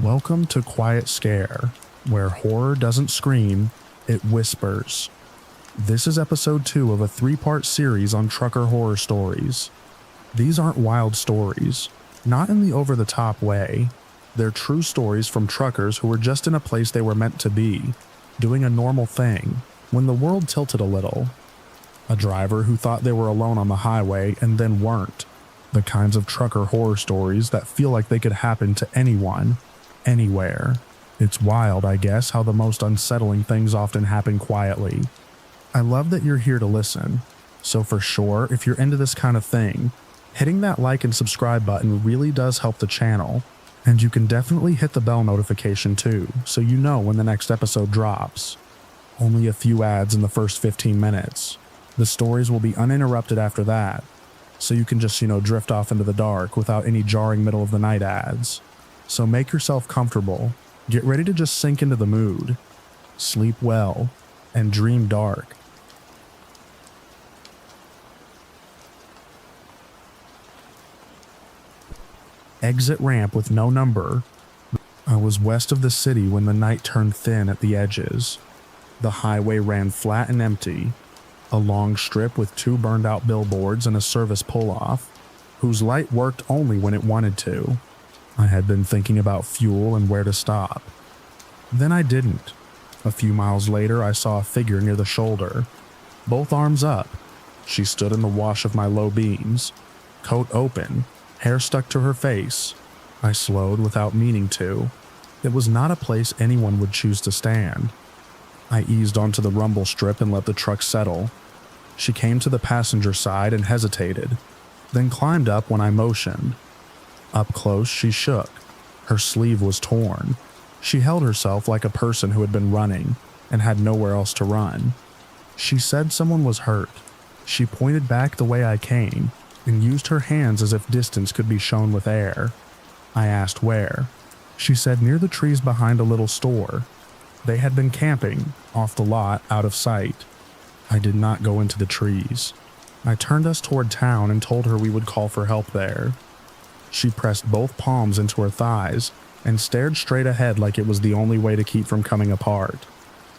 Welcome to Quiet Scare, where horror doesn't scream, it whispers. This is episode 2 of a 3-part series on trucker horror stories. These aren't wild stories, not in the over-the-top way. They're true stories from truckers who were just in a place they were meant to be, doing a normal thing, when the world tilted a little. A driver who thought they were alone on the highway and then weren't. The kinds of trucker horror stories that feel like they could happen to anyone, anywhere. It's wild, I guess, how the most unsettling things often happen quietly. I love that you're here to listen. So for sure, if you're into this kind of thing, hitting that like and subscribe button really does help the channel. And you can definitely hit the bell notification too, so you know when the next episode drops. Only a few ads in the first 15 minutes. The stories will be uninterrupted after that, so you can just, drift off into the dark without any jarring middle of the night ads. So make yourself comfortable, get ready to just sink into the mood, sleep well, and dream dark. Exit ramp with no number. I was west of the city when the night turned thin at the edges. The highway ran flat and empty, a long strip with 2 burned-out billboards and a service pull-off, whose light worked only when it wanted to. I had been thinking about fuel and where to stop. Then I didn't. A few miles later, I saw a figure near the shoulder, both arms up. She stood in the wash of my low beams, coat open, hair stuck to her face. I slowed without meaning to. It was not a place anyone would choose to stand. I eased onto the rumble strip and let the truck settle. She came to the passenger side and hesitated, then climbed up when I motioned. Up close, she shook. Her sleeve was torn. She held herself like a person who had been running and had nowhere else to run. She said someone was hurt. She pointed back the way I came and used her hands as if distance could be shown with air. I asked where. She said near the trees behind a little store. They had been camping, off the lot, out of sight. I did not go into the trees. I turned us toward town and told her we would call for help there. She pressed both palms into her thighs and stared straight ahead like it was the only way to keep from coming apart.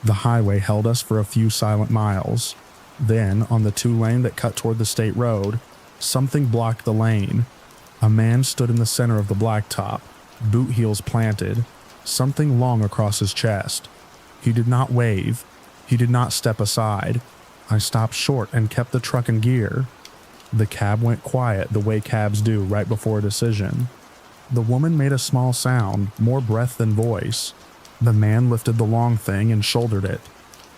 The highway held us for a few silent miles. Then, on the 2-lane that cut toward the state road, something blocked the lane. A man stood in the center of the blacktop, boot heels planted, something long across his chest. He did not wave. He did not step aside. I stopped short and kept the truck in gear. The cab went quiet the way cabs do right before a decision. The woman made a small sound, more breath than voice. The man lifted the long thing and shouldered it.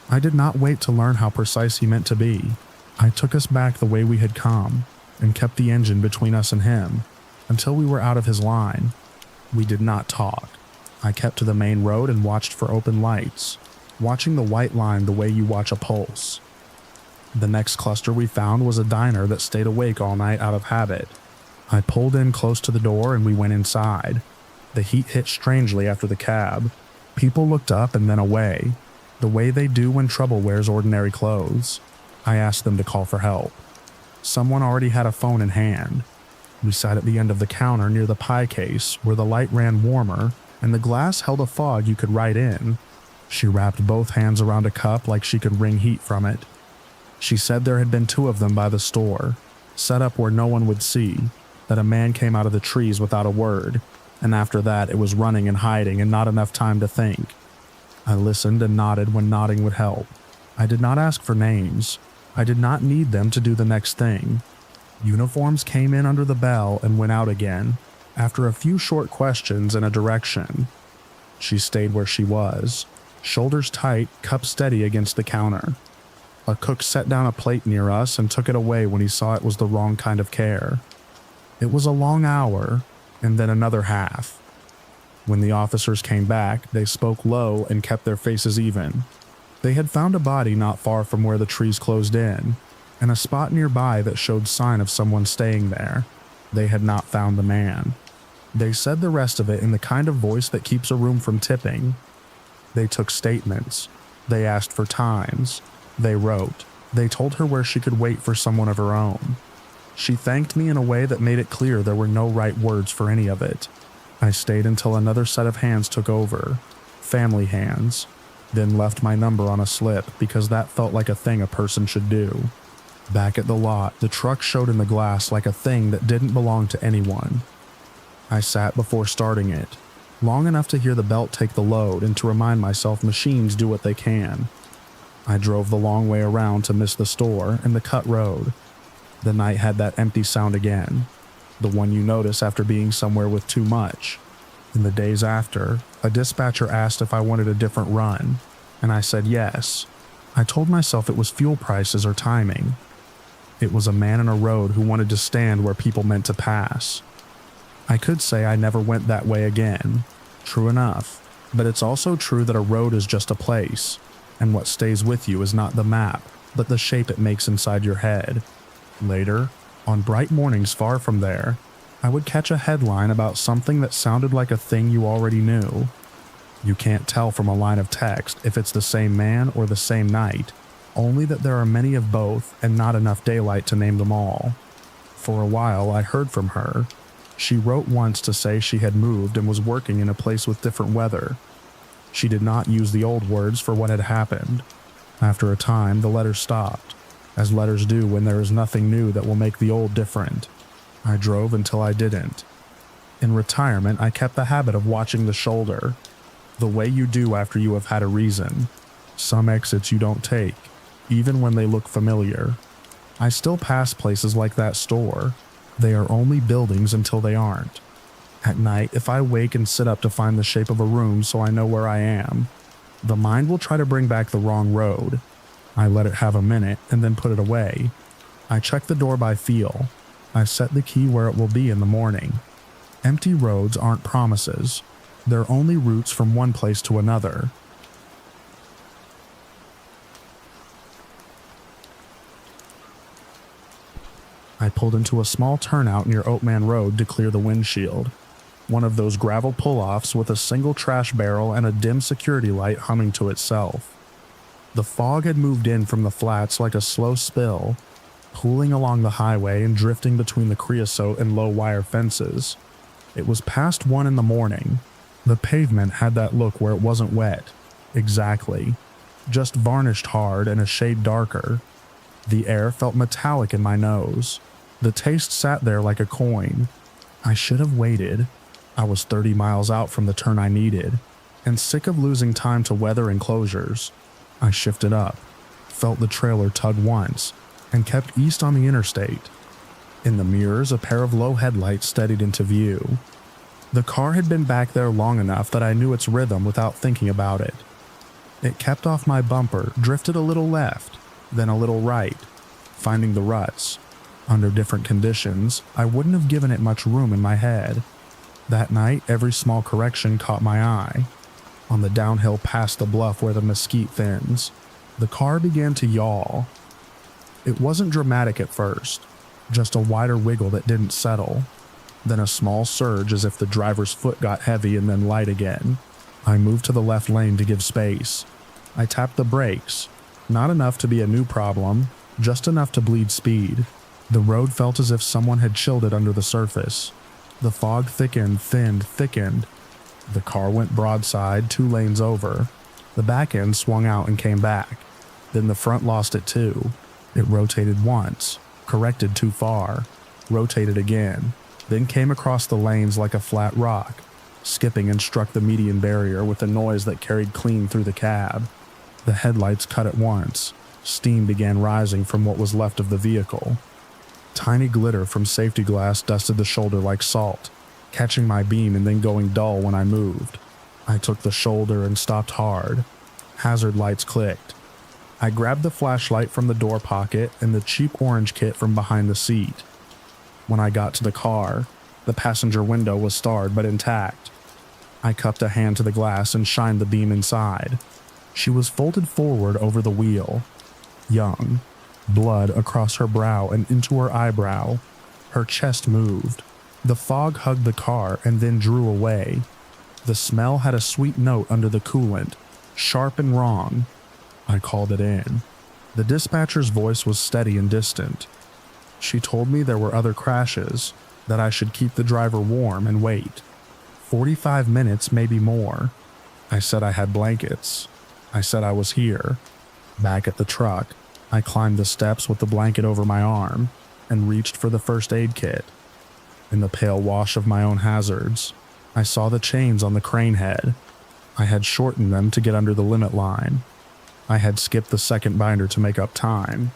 I did not wait to learn how precise he meant to be. I took us back the way we had come and kept the engine between us and him until we were out of his line. We did not talk. I kept to the main road and watched for open lights, watching the white line the way you watch a pulse. The next cluster we found was a diner that stayed awake all night out of habit. I pulled in close to the door and we went inside. The heat hit strangely after the cab. People looked up and then away, the way they do when trouble wears ordinary clothes. I asked them to call for help. Someone already had a phone in hand. We sat at the end of the counter near the pie case where the light ran warmer and the glass held a fog you could write in. She wrapped both hands around a cup like she could wring heat from it. She said there had been 2 of them by the store, set up where no one would see, that a man came out of the trees without a word, and after that it was running and hiding and not enough time to think. I listened and nodded when nodding would help. I did not ask for names. I did not need them to do the next thing. Uniforms came in under the bell and went out again, after a few short questions and a direction. She stayed where she was, shoulders tight, cup steady against the counter. A cook set down a plate near us and took it away when he saw it was the wrong kind of care. It was a long hour, and then another half. When the officers came back, they spoke low and kept their faces even. They had found a body not far from where the trees closed in, and a spot nearby that showed sign of someone staying there. They had not found the man. They said the rest of it in the kind of voice that keeps a room from tipping. They took statements. They asked for times. They wrote. They told her where she could wait for someone of her own. She thanked me in a way that made it clear there were no right words for any of it. I stayed until another set of hands took over, family hands, then left my number on a slip because that felt like a thing a person should do. Back at the lot, the truck showed in the glass like a thing that didn't belong to anyone. I sat before starting it, long enough to hear the belt take the load and to remind myself machines do what they can. I drove the long way around to miss the store and the cut road. The night had that empty sound again, the one you notice after being somewhere with too much. In the days after, a dispatcher asked if I wanted a different run, and I said yes. I told myself it was fuel prices or timing. It was a man in a road who wanted to stand where people meant to pass. I could say I never went that way again. True enough, but it's also true that a road is just a place, and what stays with you is not the map, but the shape it makes inside your head. Later, on bright mornings far from there, I would catch a headline about something that sounded like a thing you already knew. You can't tell from a line of text if it's the same man or the same night, only that there are many of both and not enough daylight to name them all. For a while I heard from her. She wrote once to say she had moved and was working in a place with different weather. She did not use the old words for what had happened. After a time, the letter stopped, as letters do when there is nothing new that will make the old different. I drove until I didn't. In retirement, I kept the habit of watching the shoulder, the way you do after you have had a reason. Some exits you don't take, even when they look familiar. I still pass places like that store. They are only buildings until they aren't. At night, if I wake and sit up to find the shape of a room so I know where I am, the mind will try to bring back the wrong road. I let it have a minute and then put it away. I check the door by feel. I set the key where it will be in the morning. Empty roads aren't promises. They're only routes from one place to another. I pulled into a small turnout near Oatman Road to clear the windshield. One of those gravel pull-offs with a single trash barrel and a dim security light humming to itself. The fog had moved in from the flats like a slow spill, pooling along the highway and drifting between the creosote and low wire fences. It was past 1 in the morning. The pavement had that look where it wasn't wet. Exactly. Just varnished hard and a shade darker. The air felt metallic in my nose. The taste sat there like a coin. I should have waited. I was 30 miles out from the turn I needed, and sick of losing time to weather enclosures. I shifted up, felt the trailer tug once, and kept east on the interstate. In the mirrors, a pair of low headlights steadied into view. The car had been back there long enough that I knew its rhythm without thinking about it. It kept off my bumper, drifted a little left, then a little right, finding the ruts. Under different conditions, I wouldn't have given it much room in my head. That night, every small correction caught my eye. On the downhill past the bluff where the mesquite thins, the car began to yaw. It wasn't dramatic at first, just a wider wiggle that didn't settle, then a small surge as if the driver's foot got heavy and then light again. I moved to the left lane to give space. I tapped the brakes, not enough to be a new problem, just enough to bleed speed. The road felt as if someone had chilled it under the surface. The fog thickened, thinned, thickened. The car went broadside 2 lanes over. The back end swung out and came back. Then the front lost it too. It rotated once, corrected too far, rotated again, then came across the lanes like a flat rock, skipping and struck the median barrier with a noise that carried clean through the cab. The headlights cut at once. Steam began rising from what was left of the vehicle. Tiny glitter from safety glass dusted the shoulder like salt, catching my beam and then going dull when I moved. I took the shoulder and stopped hard. Hazard lights clicked. I grabbed the flashlight from the door pocket and the cheap orange kit from behind the seat. When I got to the car, the passenger window was starred but intact. I cupped a hand to the glass and shined the beam inside. She was folded forward over the wheel. Young. Blood across her brow and into her eyebrow. Her chest moved. The fog hugged the car and then drew away. The smell had a sweet note under the coolant, sharp and wrong. I called it in. The dispatcher's voice was steady and distant. She told me there were other crashes, that I should keep the driver warm and wait. 45 minutes, maybe more. I said I had blankets. I said I was here. Back at the truck, I climbed the steps with the blanket over my arm and reached for the first aid kit. In the pale wash of my own hazards, I saw the chains on the crane head. I had shortened them to get under the limit line. I had skipped the second binder to make up time.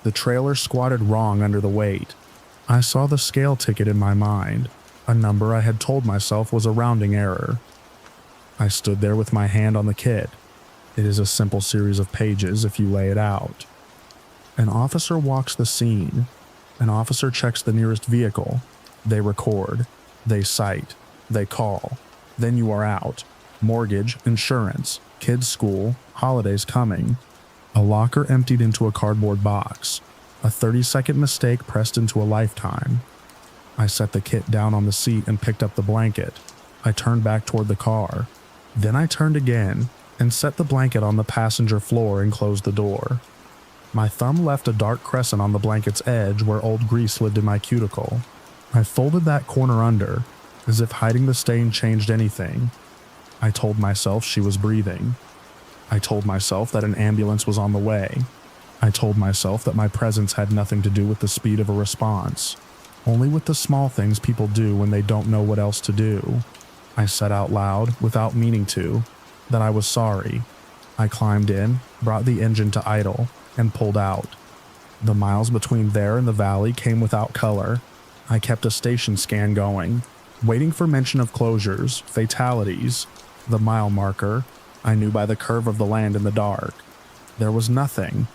The trailer squatted wrong under the weight. I saw the scale ticket in my mind, a number I had told myself was a rounding error. I stood there with my hand on the kit. It is a simple series of pages if you lay it out. An officer walks the scene. An officer checks the nearest vehicle. They record. They cite. They call. Then you are out. Mortgage, insurance, kids' school, holidays coming. A locker emptied into a cardboard box. A 30-second mistake pressed into a lifetime. I set the kit down on the seat and picked up the blanket. I turned back toward the car. Then I turned again and set the blanket on the passenger floor and closed the door. My thumb left a dark crescent on the blanket's edge where old grease lived in my cuticle. I folded that corner under, as if hiding the stain changed anything. I told myself she was breathing. I told myself that an ambulance was on the way. I told myself that my presence had nothing to do with the speed of a response, only with the small things people do when they don't know what else to do. I said out loud, without meaning to, that I was sorry. I climbed in, brought the engine to idle, and pulled out. The miles between there and the valley came without color. I kept a station scan going, waiting for mention of closures, fatalities, the mile marker. I knew by the curve of the land in the dark. There was nothing.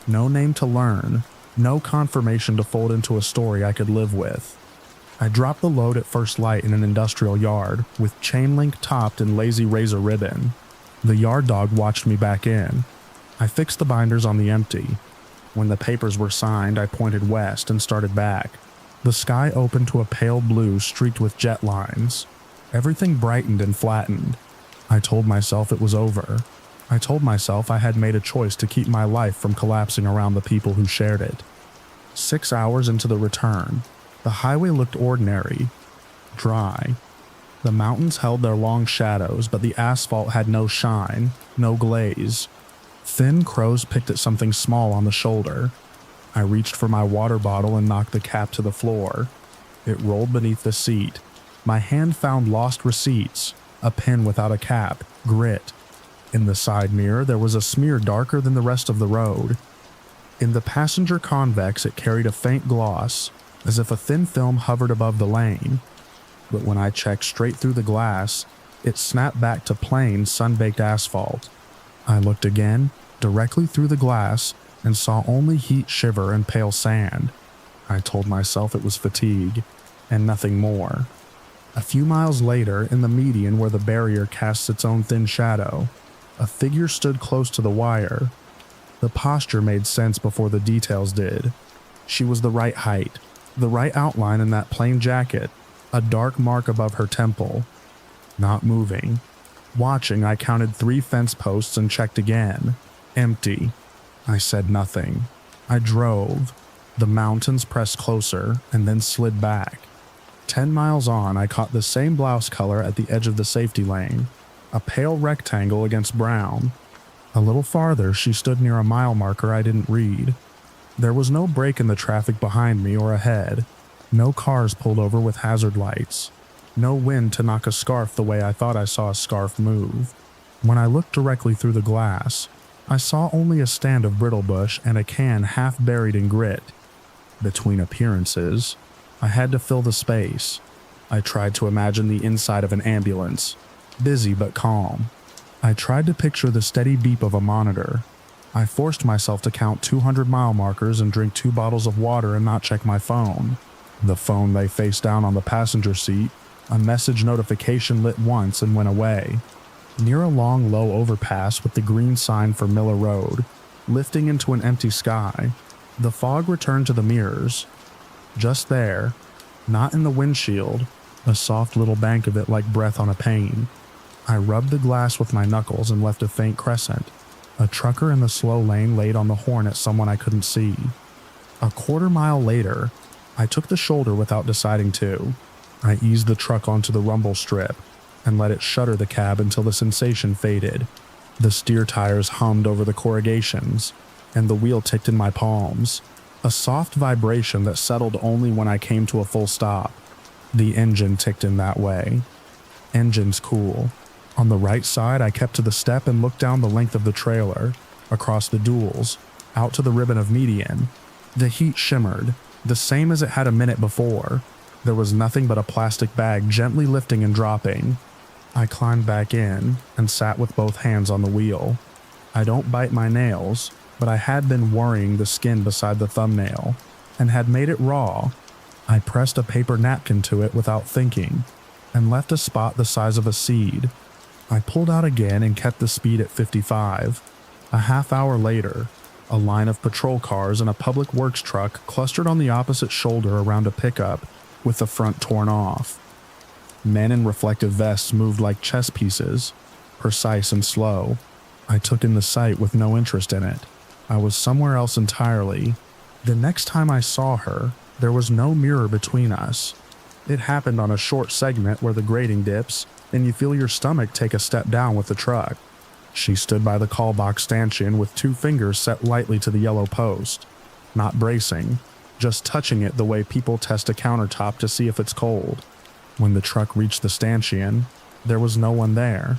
No name to learn. No confirmation to fold into a story I could live with. I dropped the load at first light in an industrial yard, with chain link topped in lazy razor ribbon. The yard dog watched me back in. I fixed the binders on the empty. When the papers were signed, I pointed west and started back. The sky opened to a pale blue streaked with jet lines. Everything brightened and flattened. I told myself it was over. I told myself I had made a choice to keep my life from collapsing around the people who shared it. 6 hours into the return, the highway looked ordinary, dry. The mountains held their long shadows, but the asphalt had no shine, no glaze. Thin crows picked at something small on the shoulder. I reached for my water bottle and knocked the cap to the floor. It rolled beneath the seat. My hand found lost receipts, a pen without a cap, grit. In the side mirror, there was a smear darker than the rest of the road. In the passenger convex, it carried a faint gloss, as if a thin film hovered above the lane. But when I checked straight through the glass, it snapped back to plain, sun-baked asphalt. I looked again, directly through the glass, and saw only heat shiver and pale sand. I told myself it was fatigue, and nothing more. A few miles later, in the median where the barrier casts its own thin shadow, a figure stood close to the wire. The posture made sense before the details did. She was the right height, the right outline in that plain jacket, a dark mark above her temple. Not moving. Watching, I counted 3 fence posts and checked again. Empty. I said nothing. I drove. The mountains pressed closer and then slid back. 10 miles on, I caught the same blouse color at the edge of the safety lane, a pale rectangle against brown. A little farther, she stood near a mile marker I didn't read. There was no break in the traffic behind me or ahead. No cars pulled over with hazard lights. No wind to knock a scarf the way I thought I saw a scarf move. When I looked directly through the glass, I saw only a stand of brittle bush and a can half buried in grit. Between appearances, I had to fill the space. I tried to imagine the inside of an ambulance, busy but calm. I tried to picture the steady beep of a monitor. I forced myself to count 200 mile markers and drink 2 bottles of water and not check my phone. The phone lay face down on the passenger seat. A message notification lit once and went away. Near a long, low overpass with the green sign for Miller Road, lifting into an empty sky, the fog returned to the mirrors. Just there, not in the windshield, a soft little bank of it like breath on a pane. I rubbed the glass with my knuckles and left a faint crescent. A trucker in the slow lane laid on the horn at someone I couldn't see. A quarter mile later, I took the shoulder without deciding to. I eased the truck onto the rumble strip and let it shudder the cab until the sensation faded. The steer tires hummed over the corrugations, and the wheel ticked in my palms, a soft vibration that settled only when I came to a full stop. The engine ticked in that way. Engine's cool. On the right side, I kept to the step and looked down the length of the trailer, across the duals, out to the ribbon of median. The heat shimmered, the same as it had a minute before. There was nothing but a plastic bag gently lifting and dropping. I climbed back in and sat with both hands on the wheel. I don't bite my nails, but I had been worrying the skin beside the thumbnail, and had made it raw. I pressed a paper napkin to it without thinking, and left a spot the size of a seed. I pulled out again and kept the speed at 55. A half hour later, a line of patrol cars and a public works truck clustered on the opposite shoulder around a pickup with the front torn off. Men in reflective vests moved like chess pieces, precise and slow. I took in the sight with no interest in it. I was somewhere else entirely. The next time I saw her, there was no mirror between us. It happened on a short segment where the grading dips, and you feel your stomach take a step down with the truck. She stood by the call box stanchion with 2 fingers set lightly to the yellow post, not bracing, just touching it the way people test a countertop to see if it's cold. When the truck reached the stanchion, there was no one there.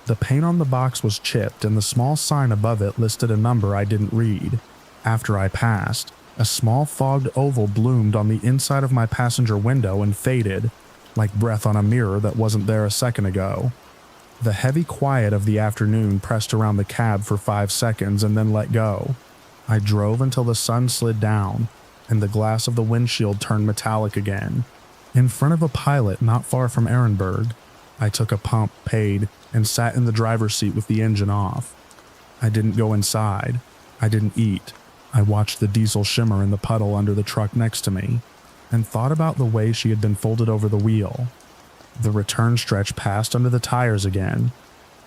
The paint on the box was chipped and the small sign above it listed a number I didn't read. After I passed, a small fogged oval bloomed on the inside of my passenger window and faded, like breath on a mirror that wasn't there a second ago. The heavy quiet of the afternoon pressed around the cab for 5 seconds and then let go. I drove until the sun slid down, and the glass of the windshield turned metallic again. In front of a pilot not far from Ehrenberg, I took a pump, paid, and sat in the driver's seat with the engine off. I didn't go inside. I didn't eat. I watched the diesel shimmer in the puddle under the truck next to me, and thought about the way she had been folded over the wheel. The return stretch passed under the tires again.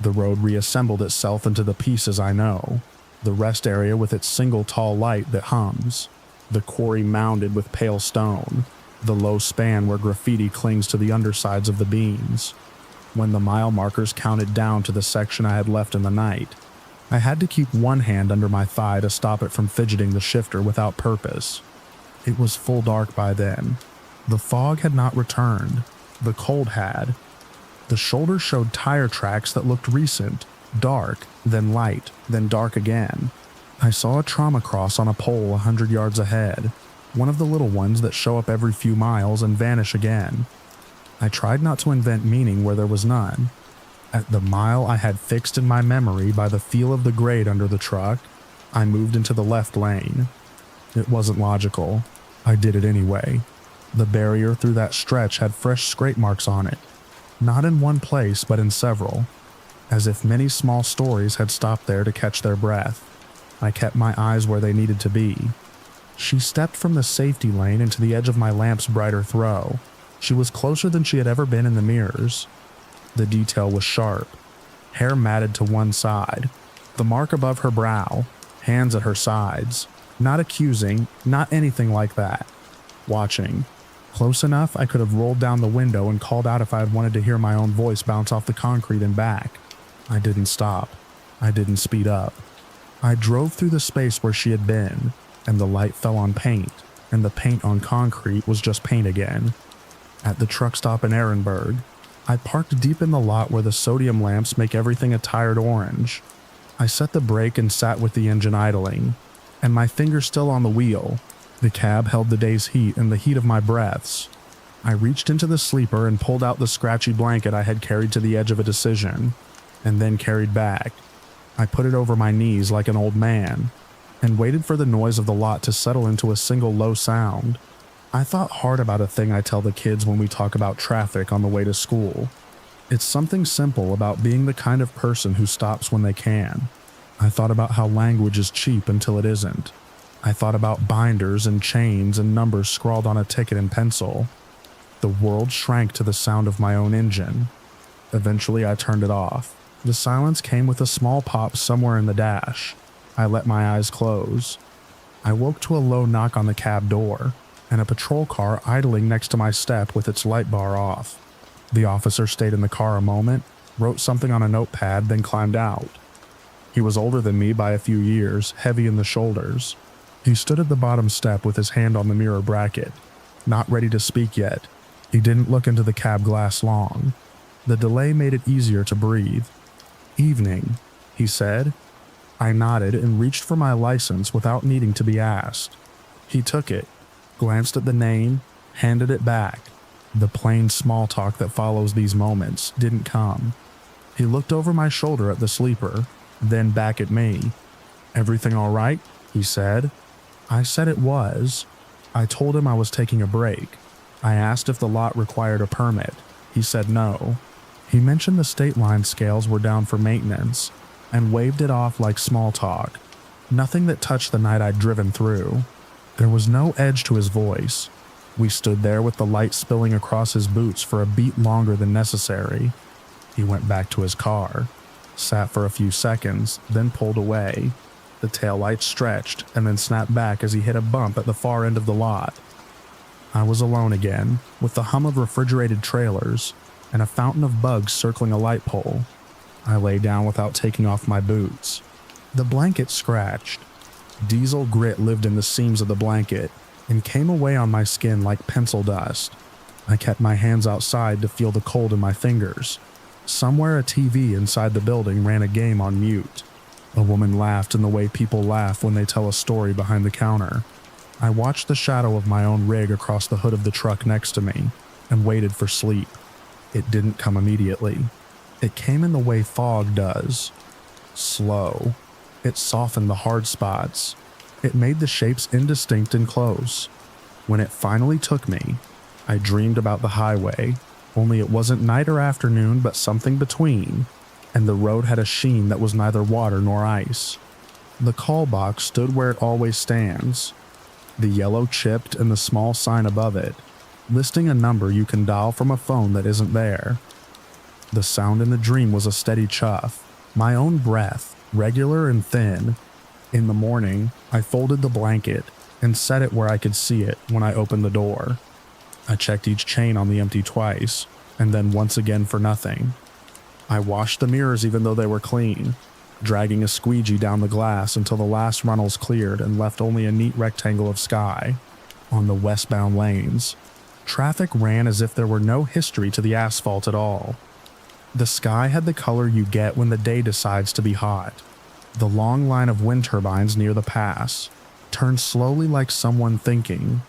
The road reassembled itself into the pieces I know. The rest area with its single tall light that hums. The quarry mounded with pale stone. The low span where graffiti clings to the undersides of the beams. When the mile markers counted down to the section I had left in the night, I had to keep one hand under my thigh to stop it from fidgeting the shifter without purpose. It was full dark by then. The fog had not returned. The cold had. The shoulder showed tire tracks that looked recent, dark, then light, then dark again. I saw a trauma cross on a pole 100 yards ahead, one of the little ones that show up every few miles and vanish again. I tried not to invent meaning where there was none. At the mile I had fixed in my memory by the feel of the grade under the truck, I moved into the left lane. It wasn't logical. I did it anyway. The barrier through that stretch had fresh scrape marks on it, not in one place but in several, as if many small stories had stopped there to catch their breath. I kept my eyes where they needed to be. She stepped from the safety lane into the edge of my lamp's brighter throw. She was closer than she had ever been in the mirrors. The detail was sharp. Hair matted to one side, the mark above her brow, hands at her sides. Not accusing, not anything like that. Watching. Close enough I could have rolled down the window and called out if I had wanted to hear my own voice bounce off the concrete and back. I didn't stop. I didn't speed up. I drove through the space where she had been, and the light fell on paint, and the paint on concrete was just paint again. At the truck stop in Ehrenberg, I parked deep in the lot where the sodium lamps make everything a tired orange. I set the brake and sat with the engine idling, and my finger still on the wheel. The cab held the day's heat and the heat of my breaths. I reached into the sleeper and pulled out the scratchy blanket I had carried to the edge of a decision, and then carried back. I put it over my knees like an old man, and waited for the noise of the lot to settle into a single low sound. I thought hard about a thing I tell the kids when we talk about traffic on the way to school. It's something simple about being the kind of person who stops when they can. I thought about how language is cheap until it isn't. I thought about binders and chains and numbers scrawled on a ticket in pencil. The world shrank to the sound of my own engine. Eventually I turned it off. The silence came with a small pop somewhere in the dash. I let my eyes close. I woke to a low knock on the cab door. and a patrol car idling next to my step with its light bar off. The officer stayed in the car a moment, wrote something on a notepad, then climbed out. He was older than me by a few years, heavy in the shoulders. He stood at the bottom step with his hand on the mirror bracket, not ready to speak yet. He didn't look into the cab glass long. The delay made it easier to breathe. "Evening," he said. I nodded and reached for my license without needing to be asked. He took it, glanced at the name, handed it back. The plain small talk that follows these moments didn't come. He looked over my shoulder at the sleeper, then back at me. "Everything all right?" he said. I said it was. I told him I was taking a break. I asked if the lot required a permit. He said no. He mentioned the state line scales were down for maintenance, and waved it off like small talk. Nothing that touched the night I'd driven through. There was no edge to his voice. We stood there with the light spilling across his boots for a beat longer than necessary. He went back to his car, sat for a few seconds, then pulled away. The taillights stretched and then snapped back as he hit a bump at the far end of the lot. I was alone again, with the hum of refrigerated trailers and a fountain of bugs circling a light pole. I lay down without taking off my boots. The blanket scratched. Diesel grit lived in the seams of the blanket and came away on my skin like pencil dust. I kept my hands outside to feel the cold in my fingers. Somewhere a TV inside the building ran a game on mute. A woman laughed in the way people laugh when they tell a story behind the counter. I watched the shadow of my own rig across the hood of the truck next to me and waited for sleep. It didn't come immediately. It came in the way fog does. Slow. It softened the hard spots. It made the shapes indistinct and close. When it finally took me, I dreamed about the highway, only it wasn't night or afternoon but something between, and the road had a sheen that was neither water nor ice. The call box stood where it always stands, the yellow chipped and the small sign above it, listing a number you can dial from a phone that isn't there. The sound in the dream was a steady chuff, my own breath, regular and thin. In the morning, I folded the blanket and set it where I could see it when I opened the door. I checked each chain on the empty twice, and then once again for nothing. I washed the mirrors even though they were clean, dragging a squeegee down the glass until the last runnels cleared and left only a neat rectangle of sky. On the westbound lanes, traffic ran as if there were no history to the asphalt at all. The sky had the color you get when the day decides to be hot. The long line of wind turbines near the pass turned slowly like someone thinking.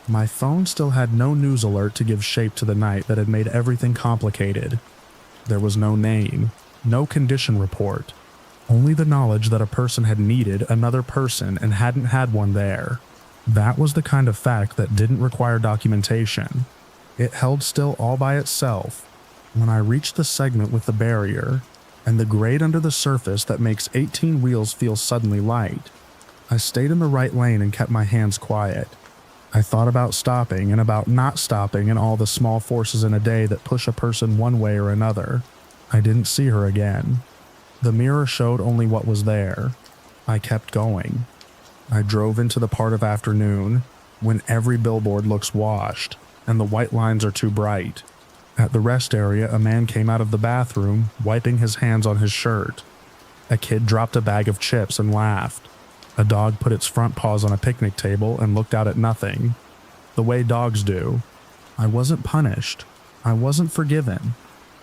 My phone still had no news alert to give shape to the night that had made everything complicated. There was no name, no condition report, only the knowledge that a person had needed another person and hadn't had one there. That was the kind of fact that didn't require documentation. It held still all by itself. When I reached the segment with the barrier, and the grade under the surface that makes 18 wheels feel suddenly light, I stayed in the right lane and kept my hands quiet. I thought about stopping and about not stopping and all the small forces in a day that push a person one way or another. I didn't see her again. The mirror showed only what was there. I kept going. I drove into the part of afternoon when every billboard looks washed and the white lines are too bright. At the rest area, a man came out of the bathroom, wiping his hands on his shirt. A kid dropped a bag of chips and laughed. A dog put its front paws on a picnic table and looked out at nothing, the way dogs do. I wasn't punished. I wasn't forgiven.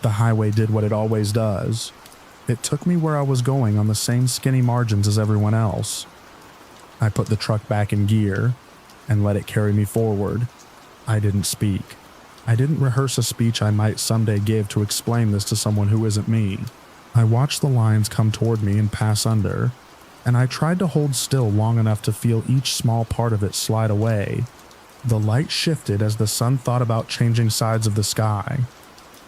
The highway did what it always does. It took me where I was going on the same skinny margins as everyone else. I put the truck back in gear and let it carry me forward. I didn't speak. I didn't rehearse a speech I might someday give to explain this to someone who isn't me. I watched the lines come toward me and pass under, and I tried to hold still long enough to feel each small part of it slide away. The light shifted as the sun thought about changing sides of the sky.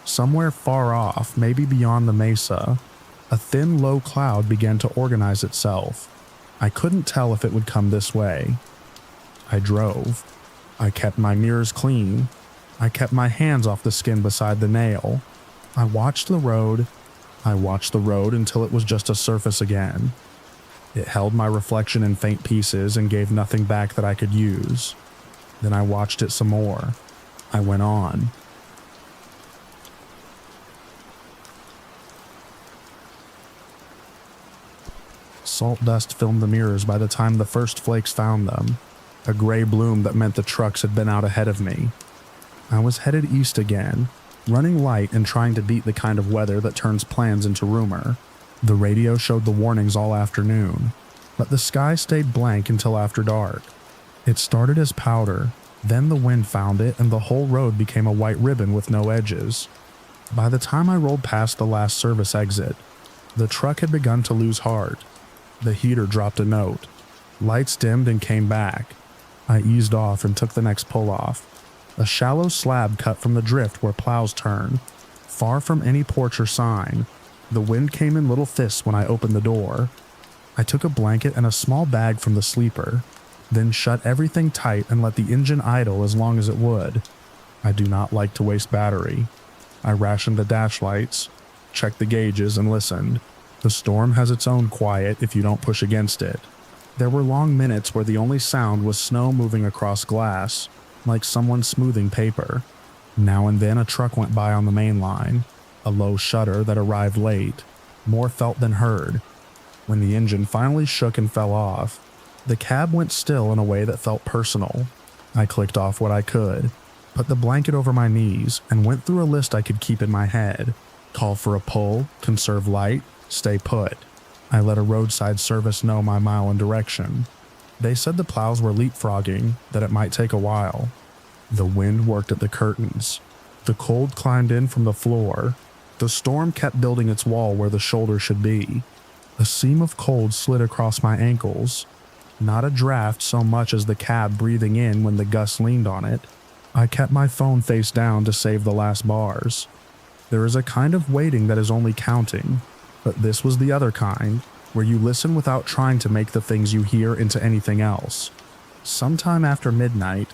Somewhere far off, maybe beyond the mesa, a thin, low cloud began to organize itself. I couldn't tell if it would come this way. I drove. I kept my mirrors clean. I kept my hands off the skin beside the nail. I watched the road. I watched the road until it was just a surface again. It held my reflection in faint pieces and gave nothing back that I could use. Then I watched it some more. I went on. Salt dust filmed the mirrors by the time the first flakes found them, a gray bloom that meant the trucks had been out ahead of me. I was headed east again, running light and trying to beat the kind of weather that turns plans into rumor. The radio showed the warnings all afternoon, but the sky stayed blank until after dark. It started as powder, then the wind found it and the whole road became a white ribbon with no edges. By the time I rolled past the last service exit, the truck had begun to lose heart. The heater dropped a note. Lights dimmed and came back. I eased off and took the next pull-off. A shallow slab cut from the drift where plows turn. Far from any porch or sign, the wind came in little fists when I opened the door. I took a blanket and a small bag from the sleeper, then shut everything tight and let the engine idle as long as it would. I do not like to waste battery. I rationed the dash lights, checked the gauges, and listened. The storm has its own quiet if you don't push against it. There were long minutes where the only sound was snow moving across glass, like someone smoothing paper. Now and then a truck went by on the main line, a low shudder that arrived late, more felt than heard. When the engine finally shook and fell off, the cab went still in a way that felt personal. I clicked off what I could, put the blanket over my knees, and went through a list I could keep in my head. Call for a pull, conserve light, stay put. I let a roadside service know my mile and direction. They said the plows were leapfrogging, that it might take a while. The wind worked at the curtains. The cold climbed in from the floor. The storm kept building its wall where the shoulder should be. A seam of cold slid across my ankles. Not a draft so much as the cab breathing in when the gust leaned on it. I kept my phone face down to save the last bars. There is a kind of waiting that is only counting. But this was the other kind, where you listen without trying to make the things you hear into anything else. Sometime after midnight,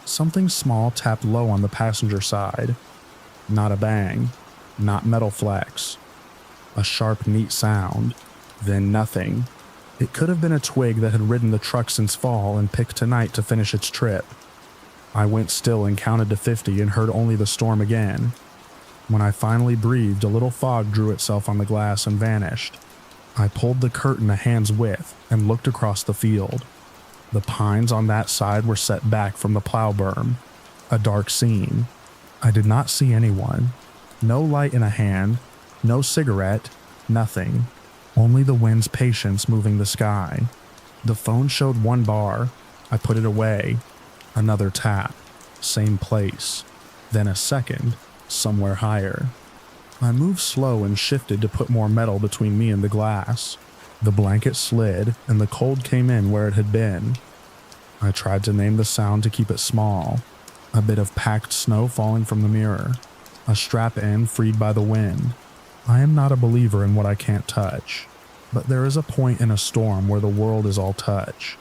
something small tapped low on the passenger side. Not a bang, not metal flex. A sharp, neat sound, then nothing. It could have been a twig that had ridden the truck since fall and picked tonight to finish its trip. I went still and counted to 50 and heard only the storm again. When I finally breathed, a little fog drew itself on the glass and vanished. I pulled the curtain a hand's width and looked across the field. The pines on that side were set back from the plow berm. A dark scene. I did not see anyone. No light in a hand, no cigarette, nothing. Only the wind's patience moving the sky. The phone showed one bar. I put it away. Another tap. Same place. Then a second. Somewhere higher. I moved slow and shifted to put more metal between me and the glass. The blanket slid, and the cold came in where it had been. I tried to name the sound to keep it small. A bit of packed snow falling from the mirror. A strap end freed by the wind. I am not a believer in what I can't touch, but there is a point in a storm where the world is all touch.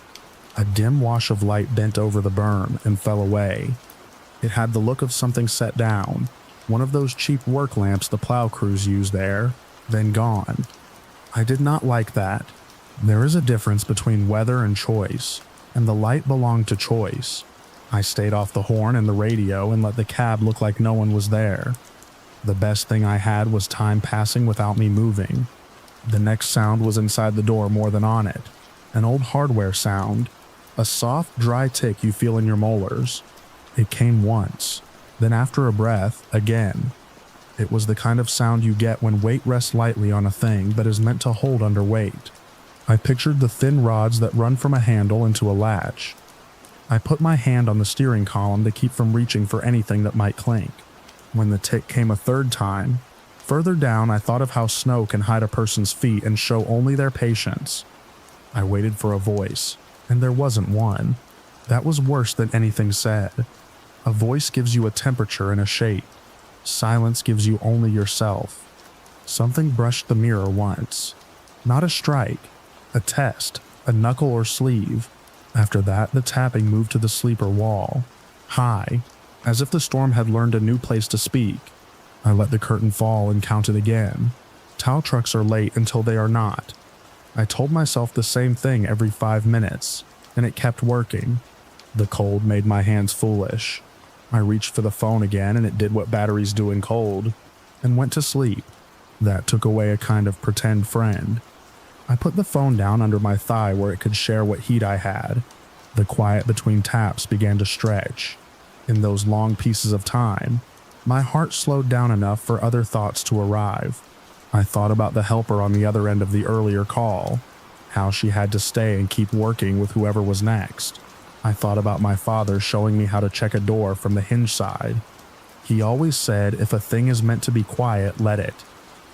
A dim wash of light bent over the berm and fell away. It had the look of something set down. One of those cheap work lamps the plow crews use there, then gone. I did not like that. There is a difference between weather and choice, and the light belonged to choice. I stayed off the horn and the radio and let the cab look like no one was there. The best thing I had was time passing without me moving. The next sound was inside the door more than on it. An old hardware sound. A soft, dry tick you feel in your molars. It came once. Then after a breath, again. It was the kind of sound you get when weight rests lightly on a thing that is meant to hold under weight. I pictured the thin rods that run from a handle into a latch. I put my hand on the steering column to keep from reaching for anything that might clink. When the tick came a third time, further down I thought of how snow can hide a person's feet and show only their patience. I waited for a voice, and there wasn't one. That was worse than anything said. A voice gives you a temperature and a shape. Silence gives you only yourself. Something brushed the mirror once. Not a strike, a test, a knuckle or sleeve. After that, the tapping moved to the sleeper wall. High, as if the storm had learned a new place to speak. I let the curtain fall and counted again. Tow trucks are late until they are not. I told myself the same thing every 5 minutes, and it kept working. The cold made my hands foolish. I reached for the phone again and it did what batteries do in cold, and went to sleep. That took away a kind of pretend friend. I put the phone down under my thigh where it could share what heat I had. The quiet between taps began to stretch. In those long pieces of time, my heart slowed down enough for other thoughts to arrive. I thought about the helper on the other end of the earlier call, how she had to stay and keep working with whoever was next. I thought about my father showing me how to check a door from the hinge side. He always said, if a thing is meant to be quiet, let it.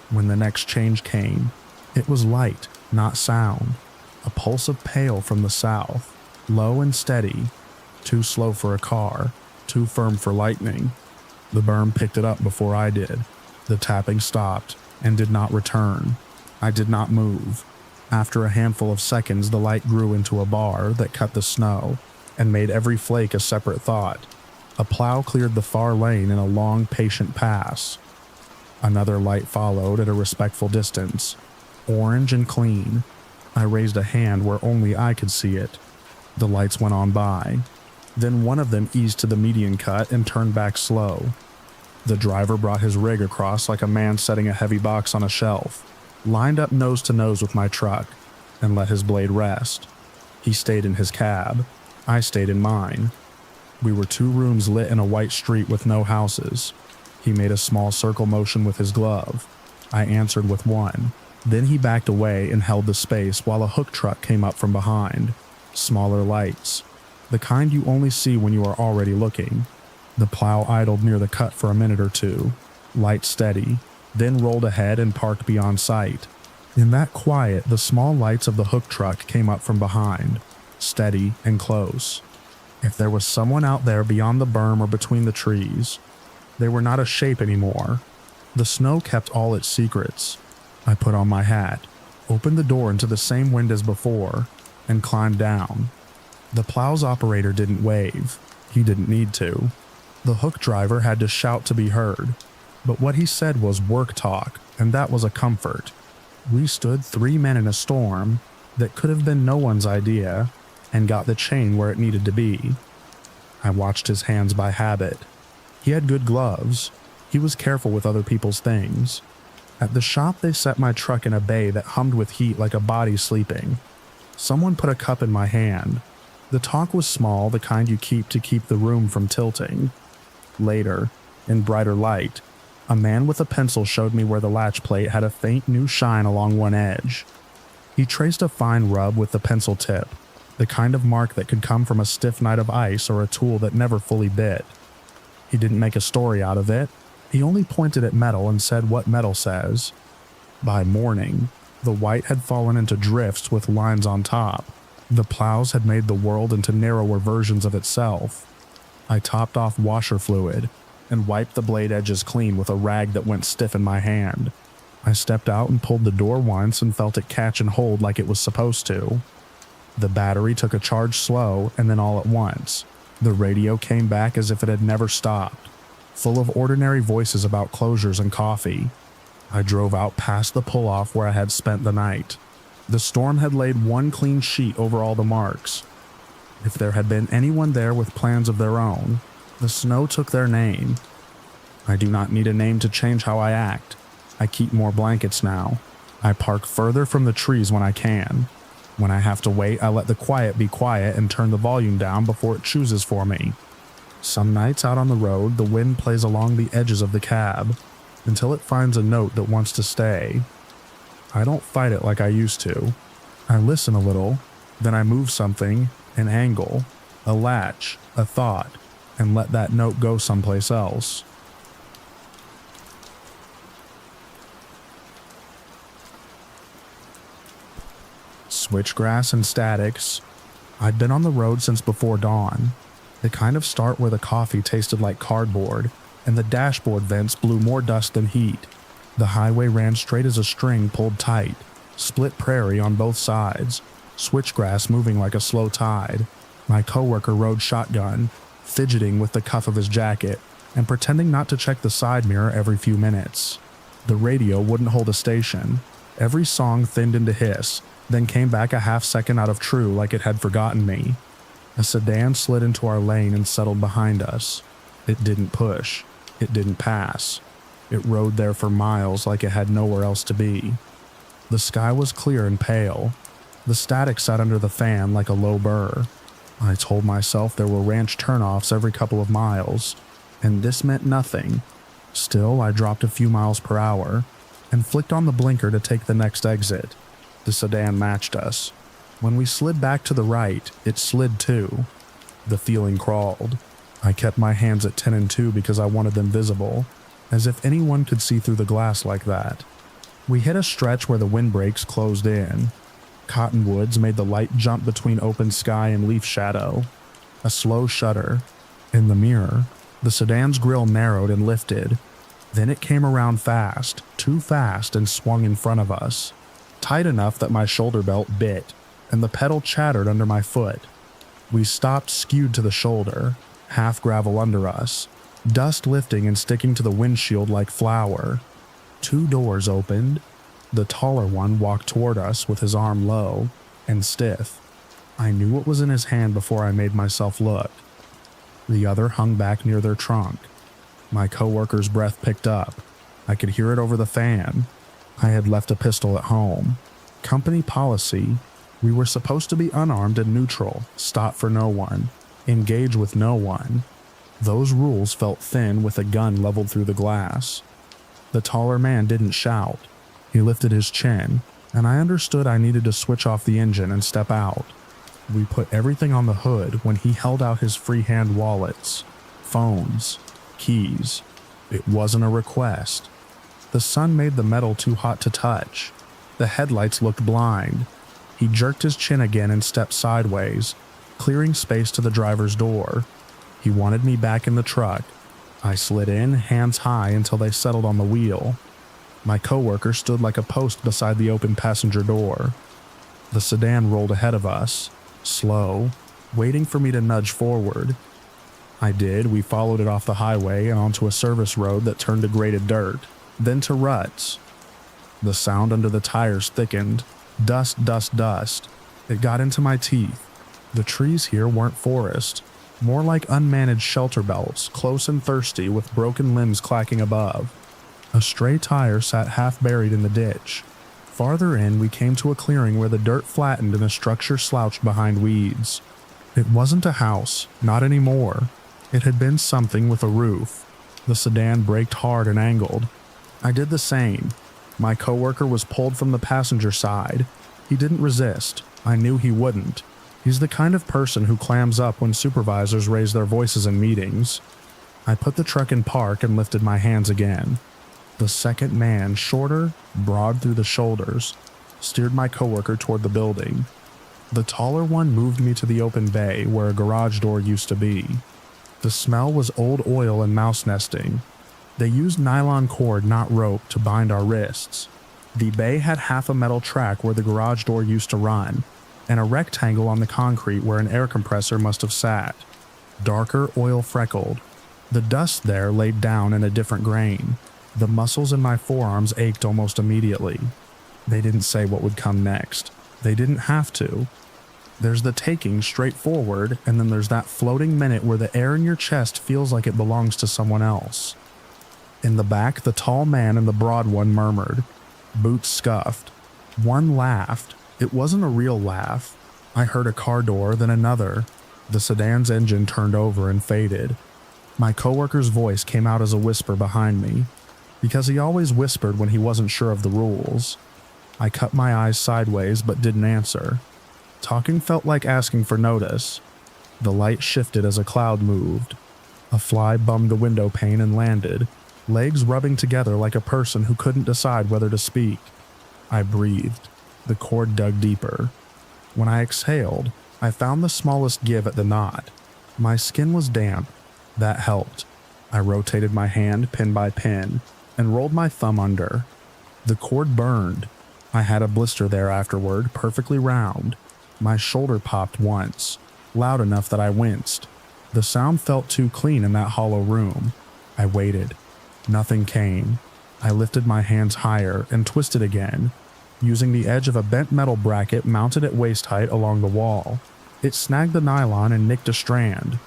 When the next change came, it was light, not sound. A pulse of pale from the south, low and steady, too slow for a car, too firm for lightning. The berm picked it up before I did. The tapping stopped and did not return. I did not move. After a handful of seconds, the light grew into a bar that cut the snow and made every flake a separate thought. A plow cleared the far lane in a long, patient pass. Another light followed at a respectful distance, orange and clean. I raised a hand where only I could see it. The lights went on by. Then one of them eased to the median cut and turned back slow. The driver brought his rig across like a man setting a heavy box on a shelf, lined up nose to nose with my truck, and let his blade rest. He stayed in his cab. I stayed in mine. We were 2 rooms lit in a white street with no houses. He made a small circle motion with his glove. I answered with one. Then he backed away and held the space while a hook truck came up from behind. Smaller lights. The kind you only see when you are already looking. The plow idled near the cut for a minute or two, light steady, then rolled ahead and parked beyond sight. In that quiet, the small lights of the hook truck came up from behind, steady and close. If there was someone out there beyond the berm or between the trees, they were not a shape anymore. The snow kept all its secrets. I put on my hat, opened the door into the same wind as before, and climbed down. The plow's operator didn't wave. He didn't need to. The hook driver had to shout to be heard, but what he said was work talk, and that was a comfort. We stood 3 men in a storm that could have been no one's idea, and got the chain where it needed to be. I watched his hands by habit. He had good gloves. He was careful with other people's things. At the shop, they set my truck in a bay that hummed with heat like a body sleeping. Someone put a cup in my hand. The talk was small, the kind you keep to keep the room from tilting. Later, in brighter light, a man with a pencil showed me where the latch plate had a faint new shine along one edge. He traced a fine rub with the pencil tip, the kind of mark that could come from a stiff night of ice or a tool that never fully bit. He didn't make a story out of it. He only pointed at metal and said what metal says. By morning, the white had fallen into drifts with lines on top. The plows had made the world into narrower versions of itself. I topped off washer fluid and wiped the blade edges clean with a rag that went stiff in my hand. I stepped out and pulled the door once and felt it catch and hold like it was supposed to. The battery took a charge slow and then all at once. The radio came back as if it had never stopped, full of ordinary voices about closures and coffee. I drove out past the pull-off where I had spent the night. The storm had laid one clean sheet over all the marks. If there had been anyone there with plans of their own, the snow took their name. I do not need a name to change how I act. I keep more blankets now. I park further from the trees when I can. When I have to wait, I let the quiet be quiet and turn the volume down before it chooses for me. Some nights out on the road, the wind plays along the edges of the cab until it finds a note that wants to stay. I don't fight it like I used to. I listen a little, then I move something, an angle, a latch, a thought, and let that note go someplace else. Switchgrass and statics. I'd been on the road since before dawn. The kind of start where the coffee tasted like cardboard, and the dashboard vents blew more dust than heat. The highway ran straight as a string pulled tight, split prairie on both sides, switchgrass moving like a slow tide. My coworker rode shotgun, fidgeting with the cuff of his jacket, and pretending not to check the side mirror every few minutes. The radio wouldn't hold a station. Every song thinned into hiss, then came back a half second out of true like it had forgotten me. A sedan slid into our lane and settled behind us. It didn't push. It didn't pass. It rode there for miles like it had nowhere else to be. The sky was clear and pale. The static sat under the fan like a low burr. I told myself there were ranch turnoffs every couple of miles, and this meant nothing. Still, I dropped a few miles per hour and flicked on the blinker to take the next exit. The sedan matched us. When we slid back to the right, it slid too. The feeling crawled. I kept my hands at 10 and 2 because I wanted them visible, as if anyone could see through the glass like that. We hit a stretch where the windbreaks closed in. Cottonwoods made the light jump between open sky and leaf shadow. A slow shudder. In the mirror, the sedan's grille narrowed and lifted. Then it came around fast, too fast, and swung in front of us. Tight enough that my shoulder belt bit, and the pedal chattered under my foot. We stopped skewed to the shoulder, half gravel under us, dust lifting and sticking to the windshield like flour. 2 doors opened. The taller one walked toward us with his arm low and stiff. I knew what was in his hand before I made myself look. The other hung back near their trunk. My coworker's breath picked up. I could hear it over the fan. I had left a pistol at home. Company policy. We were supposed to be unarmed and neutral, stop for no one, engage with no one. Those rules felt thin with a gun leveled through the glass. The taller man didn't shout. He lifted his chin, and I understood I needed to switch off the engine and step out. We put everything on the hood when he held out his freehand wallets, phones, keys. It wasn't a request. The sun made the metal too hot to touch. The headlights looked blind. He jerked his chin again and stepped sideways, clearing space to the driver's door. He wanted me back in the truck. I slid in, hands high, until they settled on the wheel. My coworker stood like a post beside the open passenger door. The sedan rolled ahead of us, slow, waiting for me to nudge forward. I did. We followed it off the highway and onto a service road that turned to graded dirt, then to ruts. The sound under the tires thickened. Dust, dust, dust. It got into my teeth. The trees here weren't forest, more like unmanaged shelter belts, close and thirsty with broken limbs clacking above. A stray tire sat half buried in the ditch. Farther in, we came to a clearing where the dirt flattened and a structure slouched behind weeds. It wasn't a house, not anymore. It had been something with a roof. The sedan braked hard and angled. I did the same. My coworker was pulled from the passenger side. He didn't resist. I knew he wouldn't. He's the kind of person who clams up when supervisors raise their voices in meetings. I put the truck in park and lifted my hands again. The second man, shorter, broad through the shoulders, steered my coworker toward the building. The taller one moved me to the open bay where a garage door used to be. The smell was old oil and mouse nesting. They used nylon cord, not rope, to bind our wrists. The bay had half a metal track where the garage door used to run, and a rectangle on the concrete where an air compressor must have sat. Darker, oil freckled. The dust there laid down in a different grain. The muscles in my forearms ached almost immediately. They didn't say what would come next. They didn't have to. There's the taking straight forward, and then there's that floating minute where the air in your chest feels like it belongs to someone else. In the back, the tall man and the broad one murmured. Boots scuffed. One laughed. It wasn't a real laugh. I heard a car door, then another. The sedan's engine turned over and faded. My coworker's voice came out as a whisper behind me, because he always whispered when he wasn't sure of the rules. I cut my eyes sideways but didn't answer. Talking felt like asking for notice. The light shifted as a cloud moved. A fly bummed the window pane and landed, legs rubbing together like a person who couldn't decide whether to speak. I breathed. The cord dug deeper. When I exhaled, I found the smallest give at the knot. My skin was damp. That helped. I rotated my hand pin by pin and rolled my thumb under. The cord burned. I had a blister there afterward, perfectly round. My shoulder popped once, loud enough that I winced. The sound felt too clean in that hollow room. I waited. Nothing came. I lifted my hands higher and twisted again, using the edge of a bent metal bracket mounted at waist height along the wall. It snagged the nylon and nicked a strand.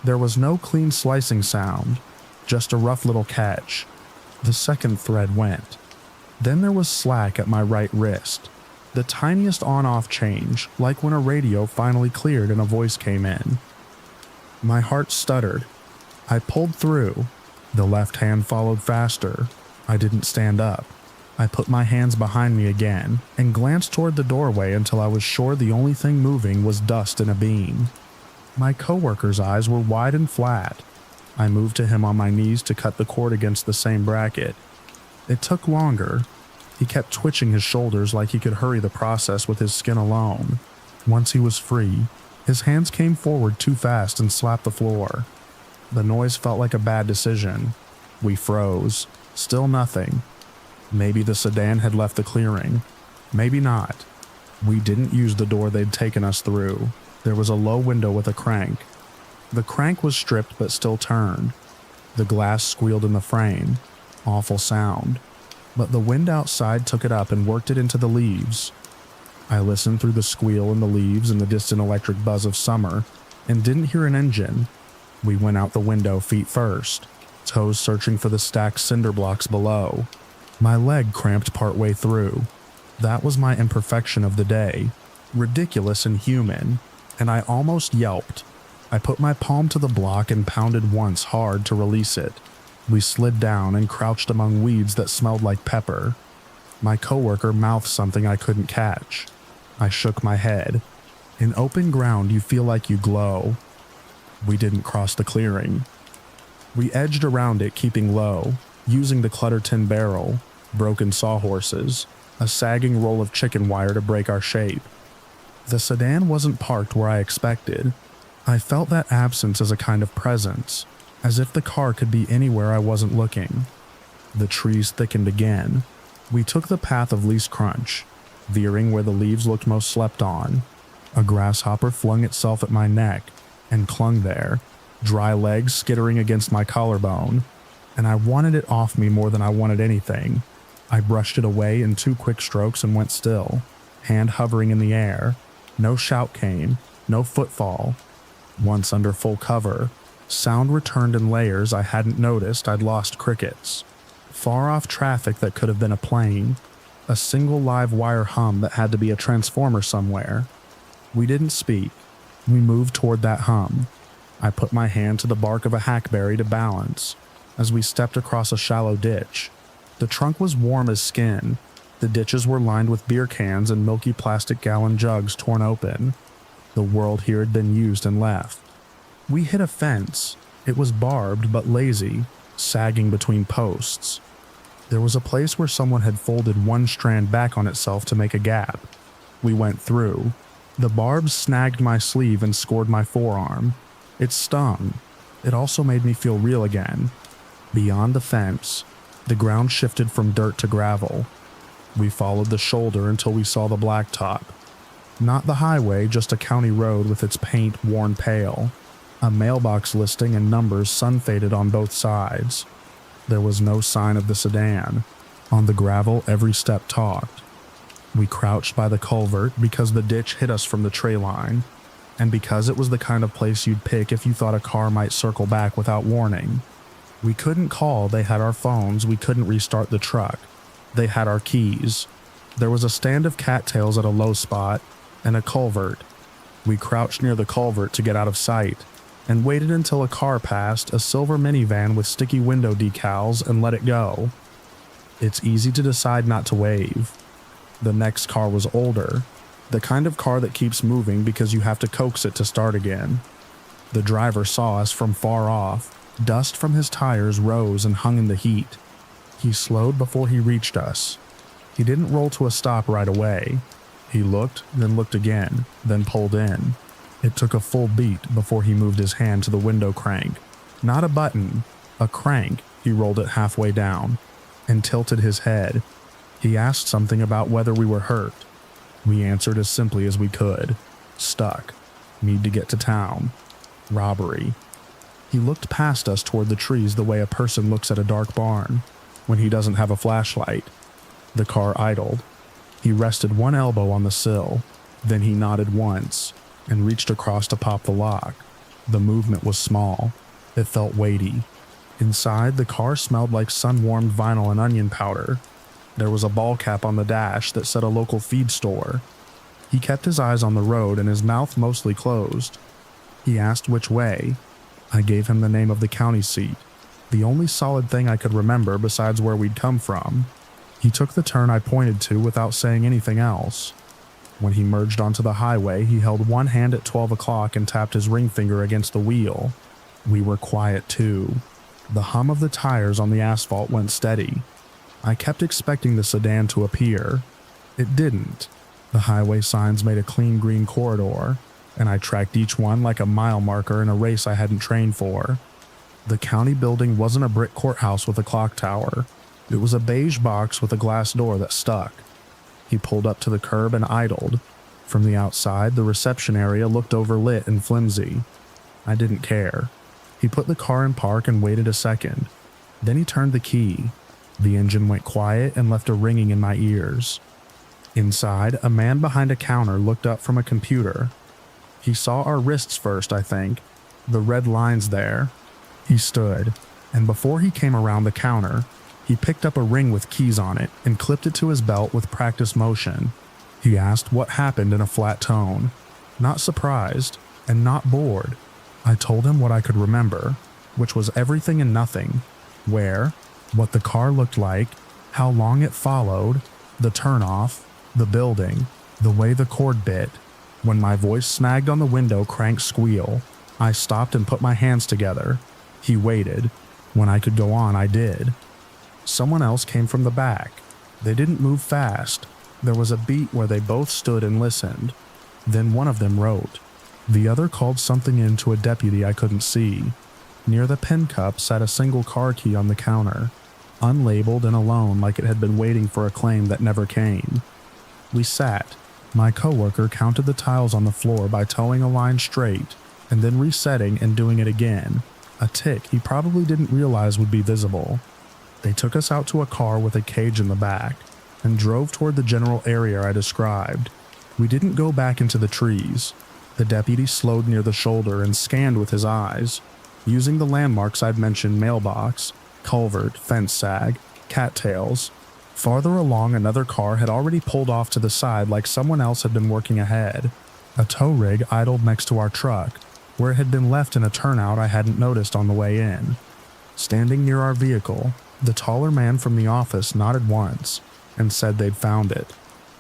There was no clean slicing sound, just a rough little catch. The second thread went. Then there was slack at my right wrist. The tiniest on-off change, like when a radio finally cleared and a voice came in. My heart stuttered. I pulled through. The left hand followed faster. I didn't stand up. I put my hands behind me again and glanced toward the doorway until I was sure the only thing moving was dust in a beam. My coworker's eyes were wide and flat. I moved to him on my knees to cut the cord against the same bracket. It took longer. He kept twitching his shoulders like he could hurry the process with his skin alone. Once he was free, his hands came forward too fast and slapped the floor. The noise felt like a bad decision. We froze. Still nothing. Maybe the sedan had left the clearing. Maybe not. We didn't use the door they'd taken us through. There was a low window with a crank. The crank was stripped but still turned. The glass squealed in the frame. Awful sound. But the wind outside took it up and worked it into the leaves. I listened through the squeal in the leaves and the distant electric buzz of summer and didn't hear an engine. We went out the window feet first, toes searching for the stacked cinder blocks below. My leg cramped partway through. That was my imperfection of the day, ridiculous and human, and I almost yelped. I put my palm to the block and pounded once hard to release it. We slid down and crouched among weeds that smelled like pepper. My coworker mouthed something I couldn't catch. I shook my head. In open ground, you feel like you glow. We didn't cross the clearing. We edged around it, keeping low, using the clutter tin barrel, broken sawhorses, a sagging roll of chicken wire to break our shape. The sedan wasn't parked where I expected. I felt that absence as a kind of presence, as if the car could be anywhere I wasn't looking. The trees thickened again. We took the path of least crunch, veering where the leaves looked most slept on. A grasshopper flung itself at my neck and clung there, dry legs skittering against my collarbone, and I wanted it off me more than I wanted anything. I brushed it away in 2 quick strokes and went still, hand hovering in the air. No shout came, no footfall. Once under full cover, sound returned in layers I hadn't noticed I'd lost crickets. Far off traffic that could have been a plane. A single live wire hum that had to be a transformer somewhere. We didn't speak. We moved toward that hum. I put my hand to the bark of a hackberry to balance as we stepped across a shallow ditch. The trunk was warm as skin. The ditches were lined with beer cans and milky plastic gallon jugs torn open. The world here had been used and left. We hit a fence. It was barbed but lazy, sagging between posts. There was a place where someone had folded one strand back on itself to make a gap. We went through. The barbs snagged my sleeve and scored my forearm. It stung. It also made me feel real again. Beyond the fence, the ground shifted from dirt to gravel. We followed the shoulder until we saw the blacktop. Not the highway, just a county road with its paint worn pale. A mailbox listing and numbers sun-faded on both sides. There was no sign of the sedan. On the gravel, every step talked. We crouched by the culvert because the ditch hid us from the tray line, and because it was the kind of place you'd pick if you thought a car might circle back without warning. We couldn't call, they had our phones, we couldn't restart the truck. They had our keys. There was a stand of cattails at a low spot, and a culvert. We crouched near the culvert to get out of sight, and waited until a car passed, a silver minivan with sticky window decals, and let it go. It's easy to decide not to wave. The next car was older, the kind of car that keeps moving because you have to coax it to start again. The driver saw us from far off. Dust from his tires rose and hung in the heat. He slowed before he reached us. He didn't roll to a stop right away. He looked, then looked again, then pulled in. It took a full beat before he moved his hand to the window crank. Not a button, a crank. He rolled it halfway down and tilted his head. He asked something about whether we were hurt. We answered as simply as we could. Stuck. Need to get to town. Robbery. He looked past us toward the trees the way a person looks at a dark barn when he doesn't have a flashlight. The car idled. He rested one elbow on the sill. Then he nodded once. and reached across to pop the lock. The movement was small. It felt weighty. Inside, the car smelled like sun-warmed vinyl and onion powder. There was a ball cap on the dash that said a local feed store. He kept his eyes on the road and his mouth mostly closed. He asked which way. I gave him the name of the county seat, the only solid thing I could remember besides where we'd come from. He took the turn I pointed to without saying anything else. When he merged onto the highway, he held one hand at 12 o'clock and tapped his ring finger against the wheel. We were quiet too. The hum of the tires on the asphalt went steady. I kept expecting the sedan to appear. It didn't. The highway signs made a clean green corridor, and I tracked each one like a mile marker in a race I hadn't trained for. The county building wasn't a brick courthouse with a clock tower. It was a beige box with a glass door that stuck. He pulled up to the curb and idled. From the outside, the reception area looked overlit and flimsy. I didn't care. He put the car in park and waited a second. Then he turned the key. The engine went quiet and left a ringing in my ears. Inside, a man behind a counter looked up from a computer. He saw our wrists first, I think. The red lines there. He stood, and before he came around the counter, he picked up a ring with keys on it and clipped it to his belt with practice motion. He asked what happened in a flat tone. Not surprised, and not bored. I told him what I could remember, which was everything and nothing. Where, what the car looked like, how long it followed, the turnoff, the building, the way the cord bit. When my voice snagged on the window crank squeal, I stopped and put my hands together. He waited. When I could go on, I did. Someone else came from the back. They didn't move fast. There was a beat where they both stood and listened. Then one of them wrote. The other called something in to a deputy I couldn't see. Near the pen cup sat a single car key on the counter, unlabeled and alone like it had been waiting for a claim that never came. We sat. My coworker counted the tiles on the floor by towing a line straight and then resetting and doing it again, a tick he probably didn't realize would be visible. They took us out to a car with a cage in the back and drove toward the general area I described. We didn't go back into the trees. The deputy slowed near the shoulder and scanned with his eyes, using the landmarks I'd mentioned: mailbox, culvert, fence sag, cattails. Farther along, another car had already pulled off to the side like someone else had been working ahead. A tow rig idled next to our truck, where it had been left in a turnout I hadn't noticed on the way in. Standing near our vehicle, the taller man from the office nodded once and said they'd found it.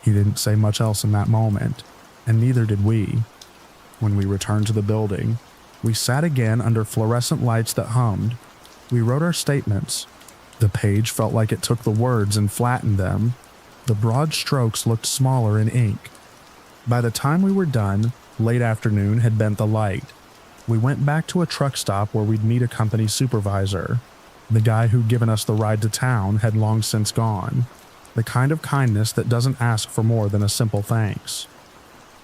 He didn't say much else in that moment, and neither did we. When we returned to the building, we sat again under fluorescent lights that hummed. We wrote our statements. The page felt like it took the words and flattened them. The broad strokes looked smaller in ink. By the time we were done, late afternoon had bent the light. We went back to a truck stop where we'd meet a company supervisor. The guy who'd given us the ride to town had long since gone. The kind of kindness that doesn't ask for more than a simple thanks.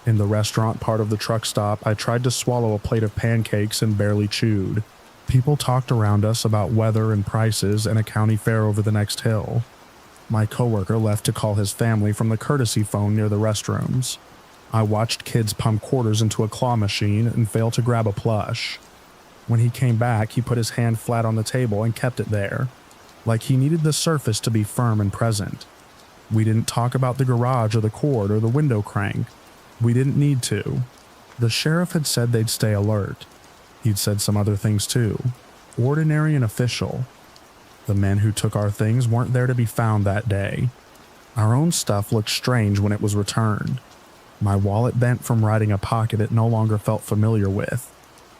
In the restaurant part of the truck stop, I tried to swallow a plate of pancakes and barely chewed. People talked around us about weather and prices and a county fair over the next hill. My coworker left to call his family from the courtesy phone near the restrooms. I watched kids pump quarters into a claw machine and fail to grab a plush. When he came back, he put his hand flat on the table and kept it there, like he needed the surface to be firm and present. We didn't talk about the garage or the cord or the window crank. We didn't need to. The sheriff had said they'd stay alert. He'd said some other things too, ordinary and official. The men who took our things weren't there to be found that day. Our own stuff looked strange when it was returned. My wallet bent from riding a pocket it no longer felt familiar with.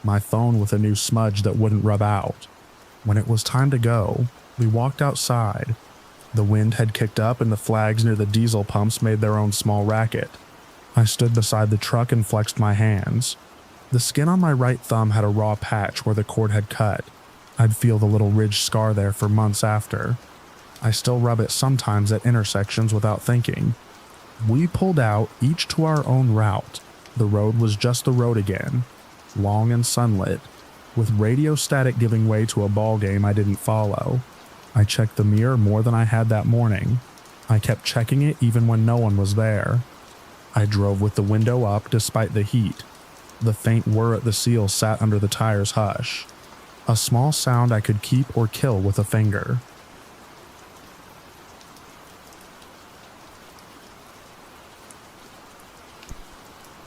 My phone with a new smudge that wouldn't rub out. When it was time to go, we walked outside. The wind had kicked up and the flags near the diesel pumps made their own small racket. I stood beside the truck and flexed my hands. The skin on my right thumb had a raw patch where the cord had cut. I'd feel the little ridge scar there for months after. I still rub it sometimes at intersections without thinking. We pulled out, each to our own route. The road was just the road again, long and sunlit, with radio static giving way to a ball game I didn't follow. I checked the mirror more than I had that morning. I kept checking it even when no one was there. I drove with the window up despite the heat. The faint whir at the seal sat under the tire's hush. A small sound I could keep or kill with a finger.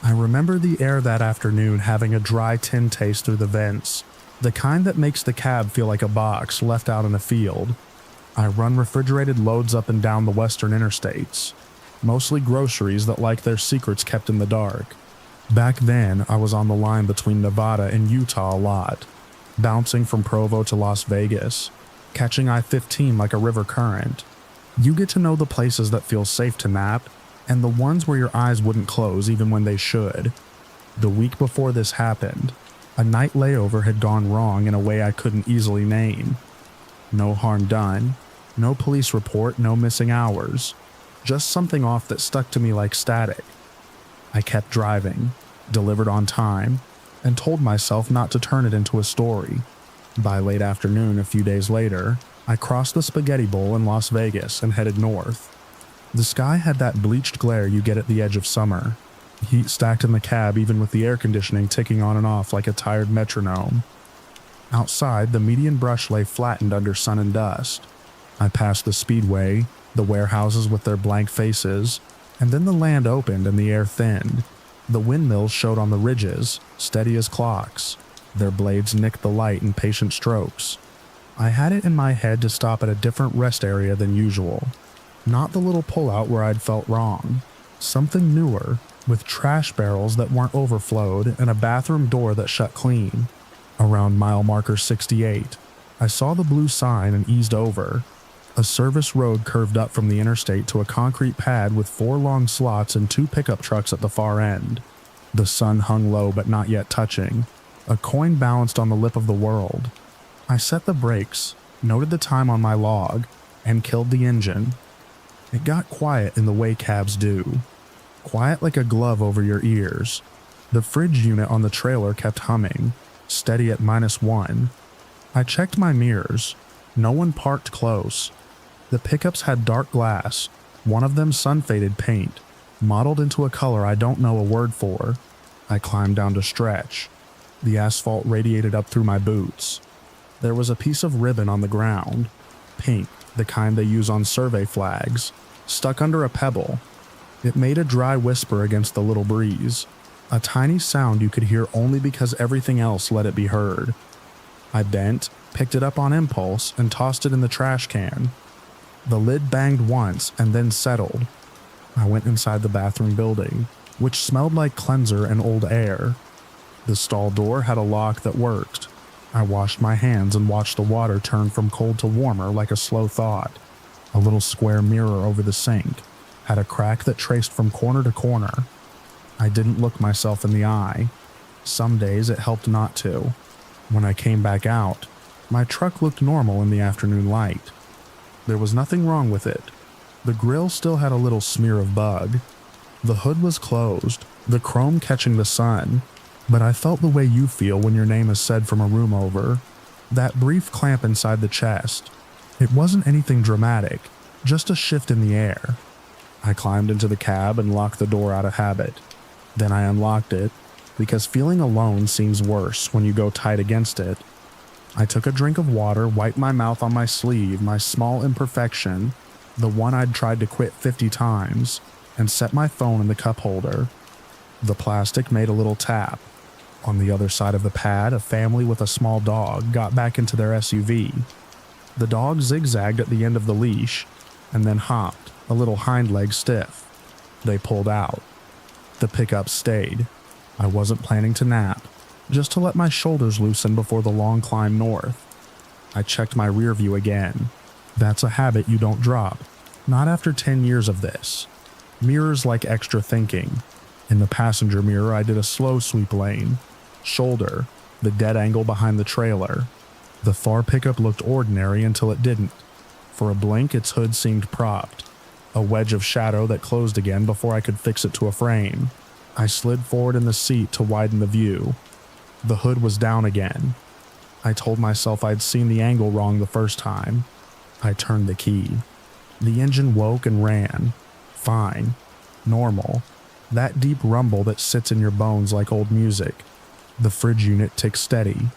I remember the air that afternoon having a dry tin taste through the vents, the kind that makes the cab feel like a box left out in a field. I run refrigerated loads up and down the western interstates, mostly groceries that like their secrets kept in the dark. Back then, I was on the line between Nevada and Utah a lot, bouncing from Provo to Las Vegas, catching I-15 like a river current. You get to know the places that feel safe to nap, and the ones where your eyes wouldn't close even when they should. The week before this happened, a night layover had gone wrong in a way I couldn't easily name. No harm done, no police report, no missing hours, just something off that stuck to me like static. I kept driving, delivered on time, and told myself not to turn it into a story. By late afternoon a few days later, I crossed the Spaghetti Bowl in Las Vegas and headed north. The sky had that bleached glare you get at the edge of summer, heat stacked in the cab even with the air conditioning ticking on and off like a tired metronome. Outside, the median brush lay flattened under sun and dust. I passed the speedway, the warehouses with their blank faces, and then the land opened and the air thinned. The windmills showed on the ridges, steady as clocks. Their blades nicked the light in patient strokes. I had it in my head to stop at a different rest area than usual. Not the little pullout where I'd felt wrong. Something newer, with trash barrels that weren't overflowed and a bathroom door that shut clean. Around mile marker 68, I saw the blue sign and eased over. A service road curved up from the interstate to a concrete pad with 4 long slots and 2 pickup trucks at the far end. The sun hung low but not yet touching. A coin balanced on the lip of the world. I set the brakes, noted the time on my log, and killed the engine. It got quiet in the way cabs do. Quiet like a glove over your ears. The fridge unit on the trailer kept humming, steady at -1. I checked my mirrors. No one parked close. The pickups had dark glass, one of them sun-faded paint, modeled into a color I don't know a word for. I climbed down to stretch. The asphalt radiated up through my boots. There was a piece of ribbon on the ground, pink, the kind they use on survey flags, stuck under a pebble. It made a dry whisper against the little breeze, a tiny sound you could hear only because everything else let it be heard. I bent, picked it up on impulse, and tossed it in the trash can. The lid banged once and then settled. I went inside the bathroom building, which smelled like cleanser and old air. The stall door had a lock that worked. I washed my hands and watched the water turn from cold to warmer like a slow thought. A little square mirror over the sink had a crack that traced from corner to corner. I didn't look myself in the eye. Some days it helped not to. When I came back out, my truck looked normal in the afternoon light. There was nothing wrong with it. The grill still had a little smear of bug. The hood was closed, the chrome catching the sun, but I felt the way you feel when your name is said from a room over. That brief clamp inside the chest. It wasn't anything dramatic, just a shift in the air. I climbed into the cab and locked the door out of habit. Then I unlocked it, because feeling alone seems worse when you go tight against it. I took a drink of water, wiped my mouth on my sleeve, my small imperfection, the one I'd tried to quit 50 times, and set my phone in the cup holder. The plastic made a little tap. On the other side of the pad, a family with a small dog got back into their SUV. The dog zigzagged at the end of the leash, and then hopped, a little hind leg stiff. They pulled out. The pickup stayed. I wasn't planning to nap, just to let my shoulders loosen before the long climb north. I checked my rear view again. That's a habit you don't drop, not after 10 years of this. Mirrors like extra thinking. In the passenger mirror, I did a slow sweep lane. Shoulder, the dead angle behind the trailer. The far pickup looked ordinary until it didn't. For a blink, its hood seemed propped. A wedge of shadow that closed again before I could fix it to a frame. I slid forward in the seat to widen the view. The hood was down again. I told myself I'd seen the angle wrong the first time. I turned the key. The engine woke and ran. Fine. Normal. That deep rumble that sits in your bones like old music. The fridge unit ticked steady.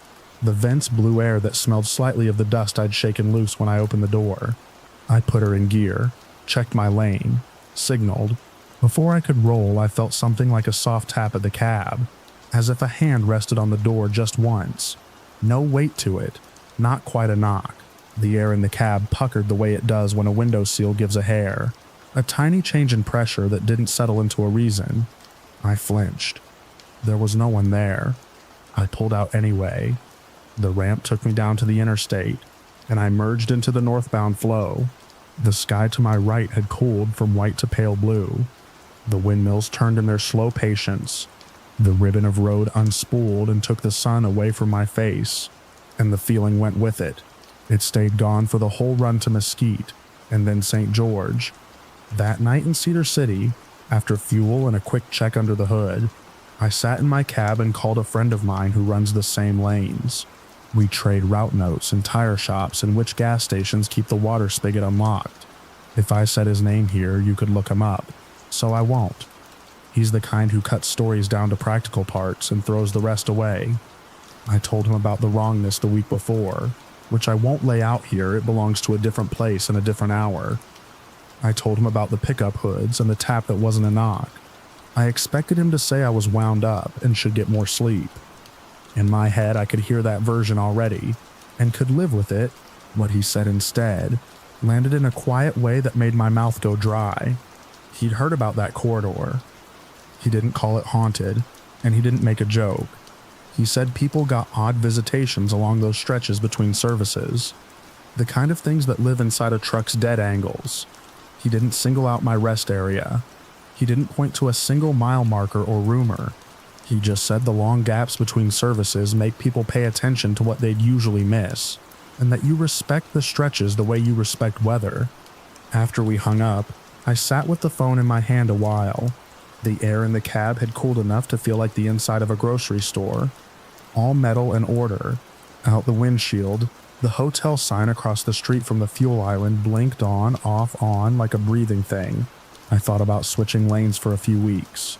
The vents blew air that smelled slightly of the dust I'd shaken loose when I opened the door. I put her in gear, checked my lane, signaled. Before I could roll, I felt something like a soft tap at the cab, as if a hand rested on the door just once. No weight to it, not quite a knock. The air in the cab puckered the way it does when a windowsill gives a hair. A tiny change in pressure that didn't settle into a reason. I flinched. There was no one there. I pulled out anyway. The ramp took me down to the interstate, and I merged into the northbound flow. The sky to my right had cooled from white to pale blue. The windmills turned in their slow patience. The ribbon of road unspooled and took the sun away from my face, and the feeling went with it. It stayed gone for the whole run to Mesquite, and then St. George. That night in Cedar City, after fuel and a quick check under the hood, I sat in my cab and called a friend of mine who runs the same lanes. We trade route notes and tire shops and which gas stations keep the water spigot unlocked. If I said his name here, you could look him up, so I won't. He's the kind who cuts stories down to practical parts and throws the rest away. I told him about the wrongness the week before, which I won't lay out here, it belongs to a different place and a different hour. I told him about the pickup hoods and the tap that wasn't a knock. I expected him to say I was wound up and should get more sleep. In my head, I could hear that version already, and could live with it. What he said instead landed in a quiet way that made my mouth go dry. He'd heard about that corridor. He didn't call it haunted, and he didn't make a joke. He said people got odd visitations along those stretches between services, the kind of things that live inside a truck's dead angles. He didn't single out my rest area. He didn't point to a single mile marker or rumor. He just said the long gaps between services make people pay attention to what they'd usually miss, and that you respect the stretches the way you respect weather. After we hung up, I sat with the phone in my hand a while. The air in the cab had cooled enough to feel like the inside of a grocery store. All metal and order. Out the windshield, the hotel sign across the street from the fuel island blinked on, off, on like a breathing thing. I thought about switching lanes for a few weeks,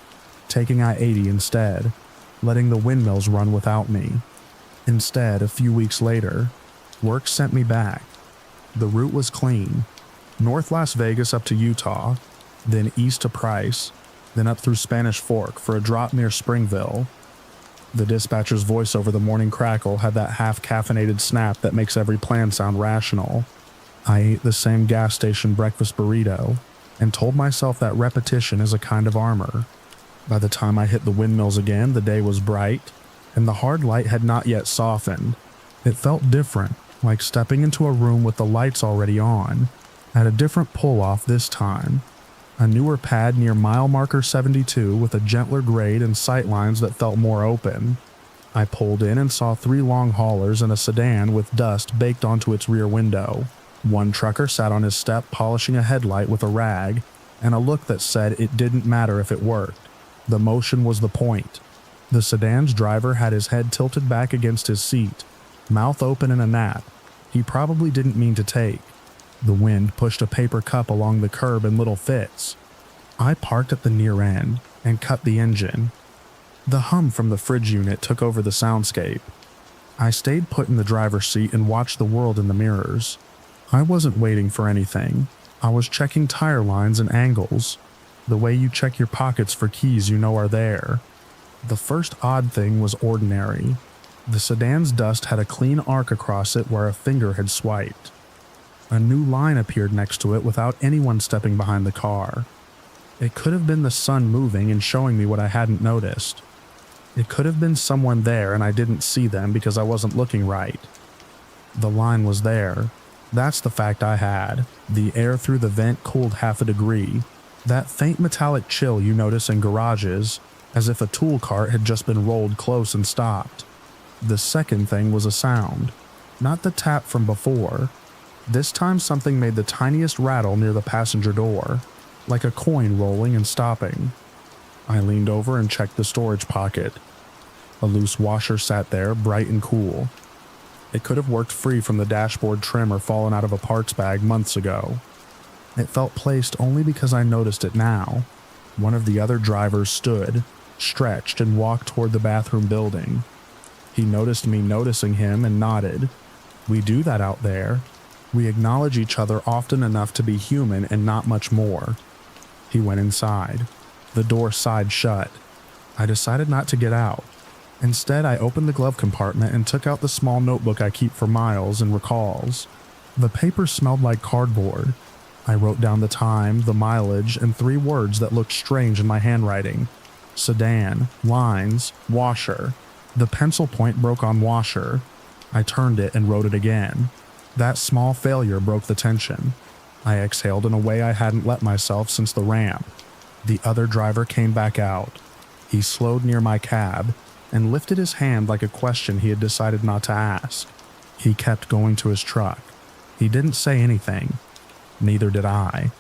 taking I-80 instead, letting the windmills run without me. Instead, a few weeks later, work sent me back. The route was clean. North Las Vegas up to Utah, then east to Price, then up through Spanish Fork for a drop near Springville. The dispatcher's voice over the morning crackle had that half-caffeinated snap that makes every plan sound rational. I ate the same gas station breakfast burrito and told myself that repetition is a kind of armor. By the time I hit the windmills again, the day was bright, and the hard light had not yet softened. It felt different, like stepping into a room with the lights already on, at a different pull-off this time. A newer pad near mile marker 72 with a gentler grade and sightlines that felt more open. I pulled in and saw 3 long haulers and a sedan with dust baked onto its rear window. One trucker sat on his step polishing a headlight with a rag, and a look that said it didn't matter if it worked. The motion was the point. The sedan's driver had his head tilted back against his seat, mouth open in a nap. He probably didn't mean to take. The wind pushed a paper cup along the curb in little fits. I parked at the near end and cut the engine. The hum from the fridge unit took over the soundscape. I stayed put in the driver's seat and watched the world in the mirrors. I wasn't waiting for anything. I was checking tire lines and angles, the way you check your pockets for keys you know are there. The first odd thing was ordinary. The sedan's dust had a clean arc across it where a finger had swiped. A new line appeared next to it without anyone stepping behind the car. It could have been the sun moving and showing me what I hadn't noticed. It could have been someone there and I didn't see them because I wasn't looking right. The line was there. That's the fact I had. The air through the vent cooled half a degree. That faint metallic chill you notice in garages, as if a tool cart had just been rolled close and stopped. The second thing was a sound. Not the tap from before. This time something made the tiniest rattle near the passenger door, like a coin rolling and stopping. I leaned over and checked the storage pocket. A loose washer sat there, bright and cool. It could have worked free from the dashboard trim or fallen out of a parts bag months ago. It felt placed only because I noticed it now. One of the other drivers stood, stretched, and walked toward the bathroom building. He noticed me noticing him and nodded. We do that out there. We acknowledge each other often enough to be human and not much more. He went inside. The door side shut. I decided not to get out. Instead, I opened the glove compartment and took out the small notebook I keep for miles and recalls. The paper smelled like cardboard. I wrote down the time, the mileage, and 3 words that looked strange in my handwriting. Sedan, lines, washer. The pencil point broke on washer. I turned it and wrote it again. That small failure broke the tension. I exhaled in a way I hadn't let myself since the ramp. The other driver came back out. He slowed near my cab and lifted his hand like a question he had decided not to ask. He kept going to his truck. He didn't say anything. Neither did I.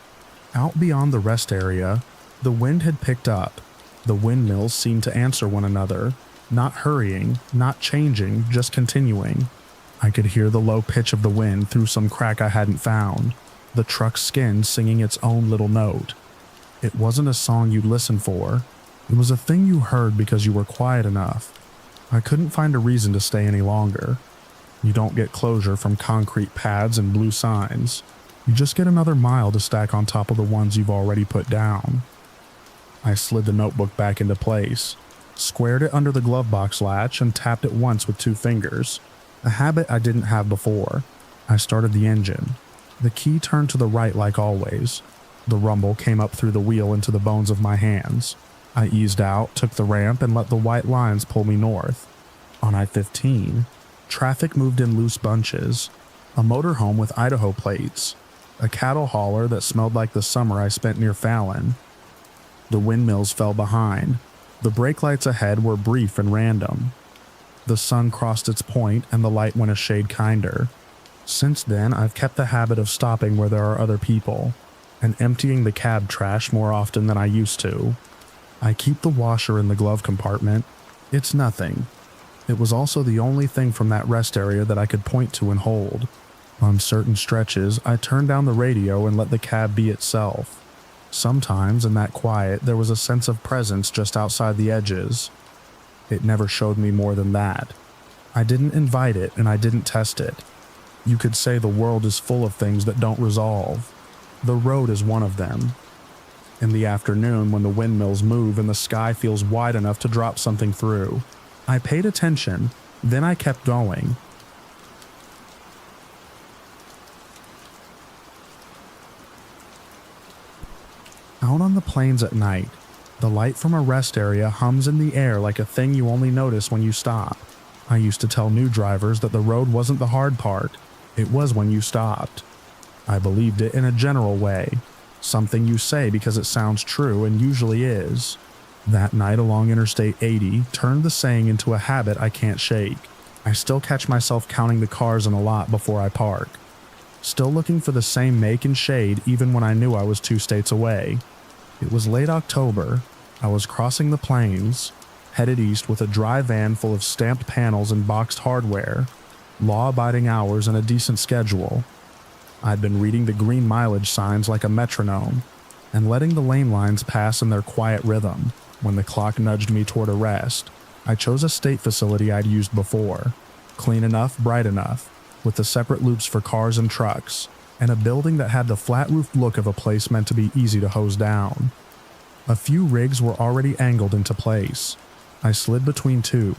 Out beyond the rest area, the wind had picked up. The windmills seemed to answer one another, not hurrying, not changing, just continuing. I could hear the low pitch of the wind through some crack I hadn't found, the truck's skin singing its own little note. It wasn't a song you'd listen for. It was a thing you heard because you were quiet enough. I couldn't find a reason to stay any longer. You don't get closure from concrete pads and blue signs. You just get another mile to stack on top of the ones you've already put down. I slid the notebook back into place, squared it under the glove box latch, and tapped it once with 2 fingers, a habit I didn't have before. I started the engine. The key turned to the right like always. The rumble came up through the wheel into the bones of my hands. I eased out, took the ramp, and let the white lines pull me north. On I-15, traffic moved in loose bunches. A motorhome with Idaho plates. A cattle hauler that smelled like the summer I spent near Fallon. The windmills fell behind. The brake lights ahead were brief and random. The sun crossed its point and the light went a shade kinder. Since then, I've kept the habit of stopping where there are other people, and emptying the cab trash more often than I used to. I keep the washer in the glove compartment. It's nothing. It was also the only thing from that rest area that I could point to and hold. On certain stretches, I turned down the radio and let the cab be itself. Sometimes, in that quiet, there was a sense of presence just outside the edges. It never showed me more than that. I didn't invite it and I didn't test it. You could say the world is full of things that don't resolve. The road is one of them. In the afternoon, when the windmills move and the sky feels wide enough to drop something through, I paid attention, then I kept going. Out on the plains at night, the light from a rest area hums in the air like a thing you only notice when you stop. I used to tell new drivers that the road wasn't the hard part, it was when you stopped. I believed it in a general way, something you say because it sounds true and usually is. That night along Interstate 80 turned the saying into a habit I can't shake. I still catch myself counting the cars in a lot before I park. Still looking for the same make and shade even when I knew I was 2 states away. It was late October. I was crossing the plains, headed east with a dry van full of stamped panels and boxed hardware, law-abiding hours and a decent schedule. I'd been reading the green mileage signs like a metronome, and letting the lane lines pass in their quiet rhythm. When the clock nudged me toward a rest, I chose a state facility I'd used before, clean enough, bright enough, with the separate loops for cars and trucks, and a building that had the flat-roofed look of a place meant to be easy to hose down. A few rigs were already angled into place. I slid between 2,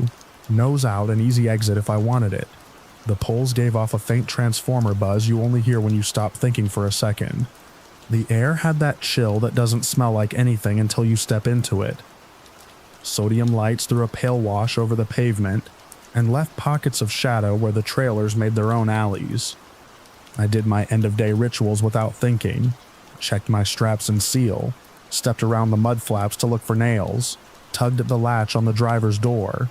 nose out and easy exit if I wanted it. The poles gave off a faint transformer buzz you only hear when you stop thinking for a second. The air had that chill that doesn't smell like anything until you step into it. Sodium lights threw a pale wash over the pavement and left pockets of shadow where the trailers made their own alleys. I did my end-of-day rituals without thinking, checked my straps and seal, stepped around the mud flaps to look for nails, tugged at the latch on the driver's door,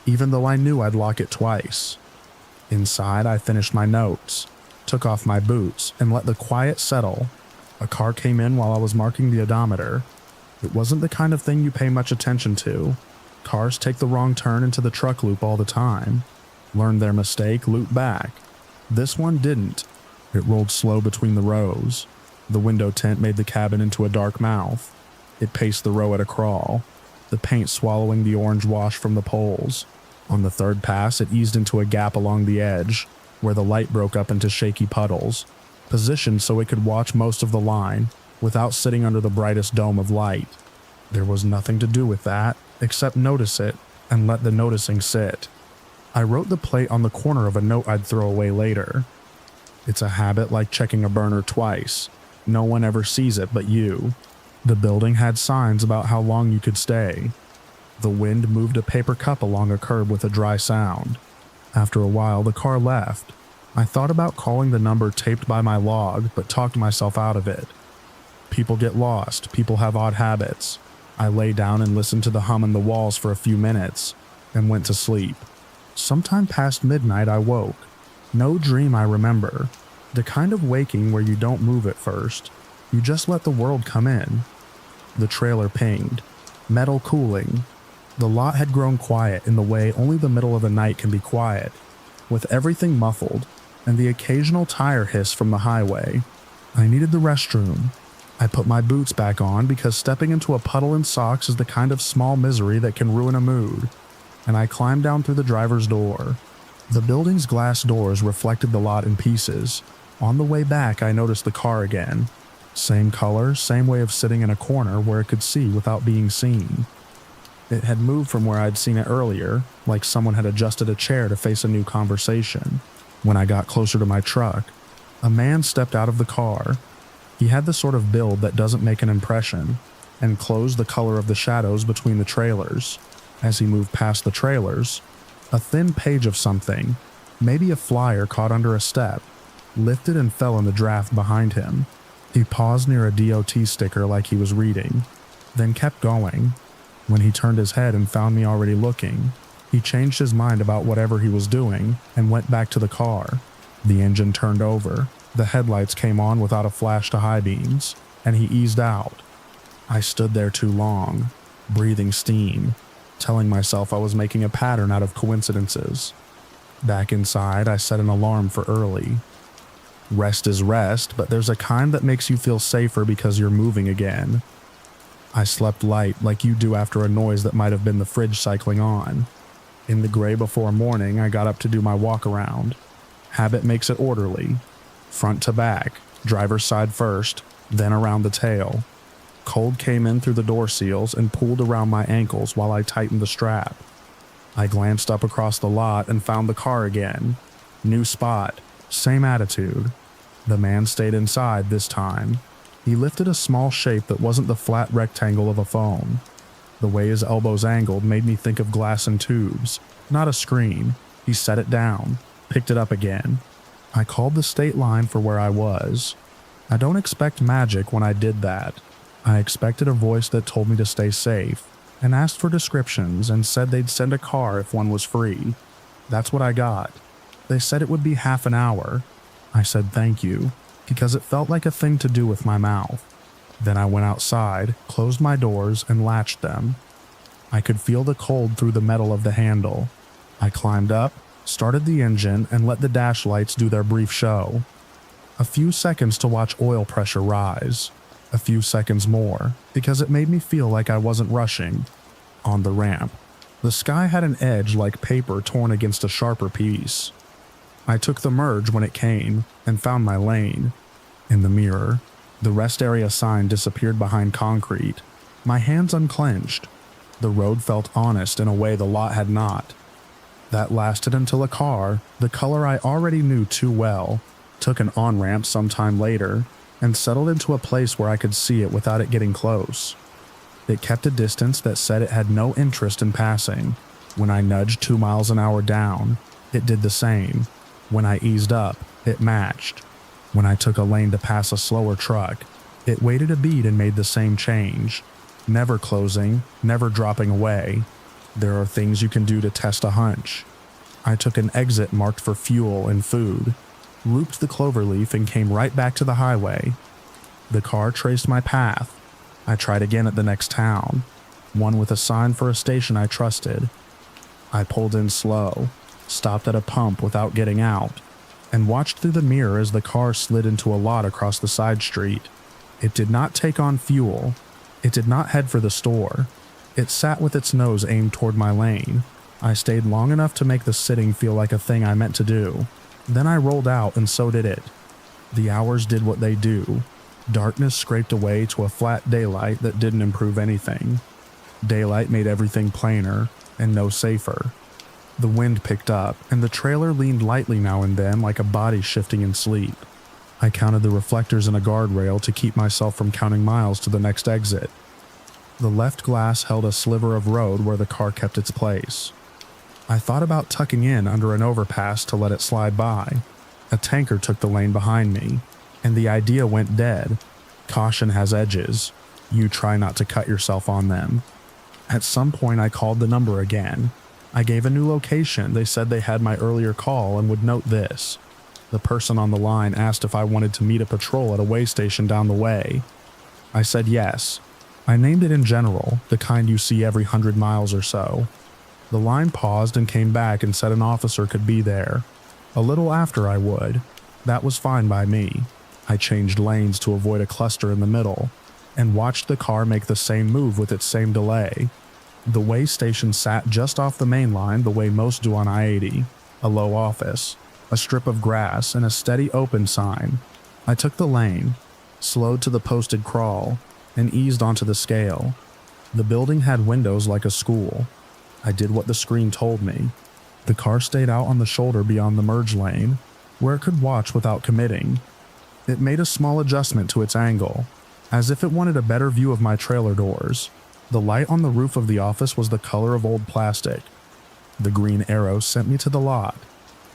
even though I knew I'd lock it twice. Inside, I finished my notes, took off my boots, and let the quiet settle. A car came in while I was marking the odometer. It wasn't the kind of thing you pay much attention to. Cars take the wrong turn into the truck loop all the time. Learn their mistake, loop back. This one didn't. It rolled slow between the rows. The window tint made the cabin into a dark mouth. It paced the row at a crawl, the paint swallowing the orange wash from the poles. On the third pass, it eased into a gap along the edge, where the light broke up into shaky puddles, positioned so it could watch most of the line without sitting under the brightest dome of light. There was nothing to do with that, except notice it and let the noticing sit. I wrote the plate on the corner of a note I'd throw away later. It's a habit like checking a burner twice. No one ever sees it but you. The building had signs about how long you could stay. The wind moved a paper cup along a curb with a dry sound. After a while, the car left. I thought about calling the number taped by my log, but talked myself out of it. People get lost. People have odd habits. I lay down and listened to the hum in the walls for a few minutes, and went to sleep. Sometime past midnight, I woke. No dream I remember. The kind of waking where you don't move at first. You just let the world come in. The trailer pinged. Metal cooling. The lot had grown quiet in the way only the middle of the night can be quiet, with everything muffled, and the occasional tire hiss from the highway. I needed the restroom. I put my boots back on because stepping into a puddle in socks is the kind of small misery that can ruin a mood, and I climbed down through the driver's door. The building's glass doors reflected the lot in pieces. On the way back, I noticed the car again. Same color, same way of sitting in a corner where it could see without being seen. It had moved from where I'd seen it earlier, like someone had adjusted a chair to face a new conversation. When I got closer to my truck, a man stepped out of the car. He had the sort of build that doesn't make an impression, and clothes the color of the shadows between the trailers. As he moved past the trailers, a thin page of something, maybe a flyer caught under a step, lifted and fell in the draft behind him. He paused near a DOT sticker like he was reading, then kept going. When he turned his head and found me already looking, he changed his mind about whatever he was doing and went back to the car. The engine turned over, the headlights came on without a flash to high beams, and he eased out. I stood there too long, breathing steam, telling myself I was making a pattern out of coincidences. Back inside, I set an alarm for early. Rest is rest, but there's a kind that makes you feel safer because you're moving again. I slept light like you do after a noise that might have been the fridge cycling on. In the gray before morning, I got up to do my walk around. Habit makes it orderly. Front to back, driver's side first, then around the tail. Cold came in through the door seals and pooled around my ankles while I tightened the strap. I glanced up across the lot and found the car again. New spot, same attitude. The man stayed inside this time. He lifted a small shape that wasn't the flat rectangle of a phone. The way his elbows angled made me think of glass and tubes, not a screen. He set it down, picked it up again. I called the state line for where I was. I don't expect magic when I did that. I expected a voice that told me to stay safe, and asked for descriptions and said they'd send a car if one was free. That's what I got. They said it would be half an hour. I said thank you, because it felt like a thing to do with my mouth. Then I went outside, closed my doors, and latched them. I could feel the cold through the metal of the handle. I climbed up, started the engine, and let the dash lights do their brief show. A few seconds to watch oil pressure rise. A few seconds more, because it made me feel like I wasn't rushing. On the ramp, the sky had an edge like paper torn against a sharper piece. I took the merge when it came, and found my lane. In the mirror, the rest area sign disappeared behind concrete. My hands unclenched. The road felt honest in a way the lot had not. That lasted until a car, the color I already knew too well, took an on-ramp sometime later, and settled into a place where I could see it without it getting close. It kept a distance that said it had no interest in passing. When I nudged 2 miles an hour down, it did the same. When I eased up, it matched. When I took a lane to pass a slower truck, it waited a beat and made the same change. Never closing, never dropping away. There are things you can do to test a hunch. I took an exit marked for fuel and food, looped the cloverleaf and came right back to the highway. The car traced my path. I tried again at the next town, one with a sign for a station I trusted. I pulled in slow, stopped at a pump without getting out, and watched through the mirror as the car slid into a lot across the side street. It did not take on fuel. It did not head for the store. It sat with its nose aimed toward my lane. I stayed long enough to make the sitting feel like a thing I meant to do. Then I rolled out, and so did it. The hours did what they do. Darkness scraped away to a flat daylight that didn't improve anything. Daylight made everything plainer and no safer. The wind picked up, and the trailer leaned lightly now and then like a body shifting in sleep. I counted the reflectors in a guardrail to keep myself from counting miles to the next exit. The left glass held a sliver of road where the car kept its place. I thought about tucking in under an overpass to let it slide by. A tanker took the lane behind me, and the idea went dead. Caution has edges. You try not to cut yourself on them. At some point I called the number again. I gave a new location. They said they had my earlier call and would note this. The person on the line asked if I wanted to meet a patrol at a way station down the way. I said yes. I named it in general, the kind you see every 100 miles or so. The line paused and came back and said an officer could be there. A little after I would. That was fine by me. I changed lanes to avoid a cluster in the middle, and watched the car make the same move with its same delay. The way station sat just off the main line the way most do on I-80, a low office, a strip of grass, and a steady open sign. I took the lane, slowed to the posted crawl, and eased onto the scale. The building had windows like a school. I did what the screen told me. The car stayed out on the shoulder beyond the merge lane, where it could watch without committing. It made a small adjustment to its angle, as if it wanted a better view of my trailer doors. The light on the roof of the office was the color of old plastic. The green arrow sent me to the lot.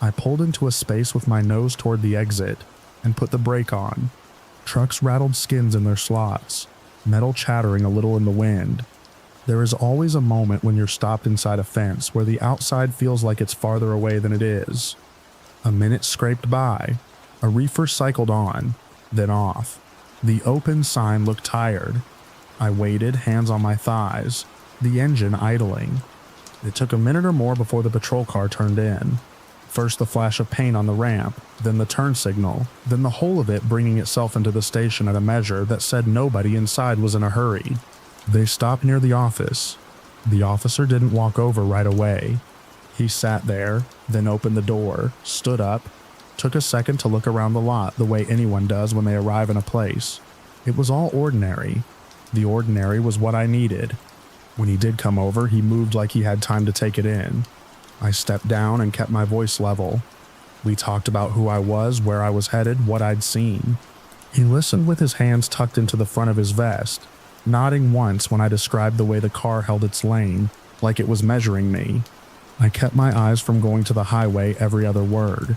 I pulled into a space with my nose toward the exit and put the brake on. Trucks rattled skins in their slots, metal chattering a little in the wind. There is always a moment when you're stopped inside a fence where the outside feels like it's farther away than it is. A minute scraped by. A reefer cycled on, then off. The open sign looked tired. I waited, hands on my thighs, the engine idling. It took a minute or more before the patrol car turned in. First the flash of paint on the ramp, then the turn signal, then the whole of it bringing itself into the station at a measure that said nobody inside was in a hurry. They stopped near the office. The officer didn't walk over right away. He sat there, then opened the door, stood up, took a second to look around the lot the way anyone does when they arrive in a place. It was all ordinary. The ordinary was what I needed. When he did come over, he moved like he had time to take it in. I stepped down and kept my voice level. We talked about who I was, where I was headed, what I'd seen. He listened with his hands tucked into the front of his vest, nodding once when I described the way the car held its lane, like it was measuring me. I kept my eyes from going to the highway every other word.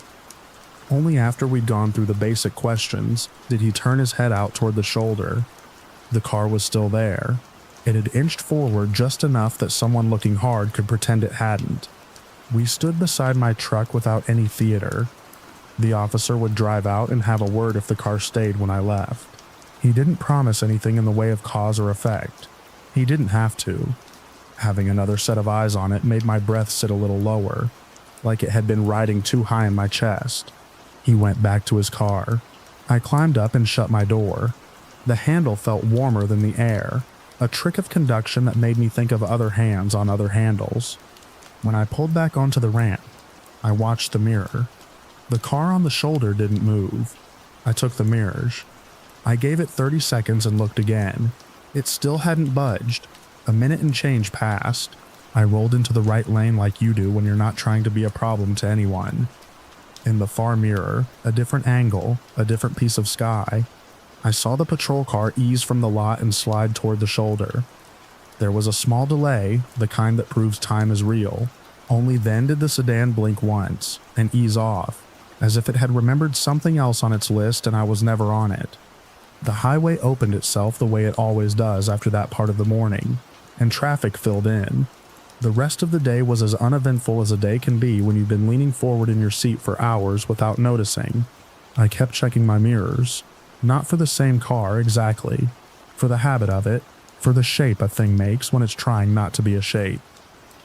Only after we'd gone through the basic questions did he turn his head out toward the shoulder. The car was still there. It had inched forward just enough that someone looking hard could pretend it hadn't. We stood beside my truck without any theater. The officer would drive out and have a word if the car stayed when I left. He didn't promise anything in the way of cause or effect. He didn't have to. Having another set of eyes on it made my breath sit a little lower, like it had been riding too high in my chest. He went back to his car. I climbed up and shut my door. The handle felt warmer than the air, a trick of conduction that made me think of other hands on other handles. When I pulled back onto the ramp, I watched the mirror. The car on the shoulder didn't move. I took the mirrors. I gave it 30 seconds and looked again. It still hadn't budged. A minute and change passed. I rolled into the right lane like you do when you're not trying to be a problem to anyone. In the far mirror, a different angle, a different piece of sky, I saw the patrol car ease from the lot and slide toward the shoulder. There was a small delay, the kind that proves time is real. Only then did the sedan blink once and ease off, as if it had remembered something else on its list and I was never on it. The highway opened itself the way it always does after that part of the morning, and traffic filled in. The rest of the day was as uneventful as a day can be when you've been leaning forward in your seat for hours without noticing. I kept checking my mirrors. Not for the same car exactly, for the habit of it, for the shape a thing makes when it's trying not to be a shape.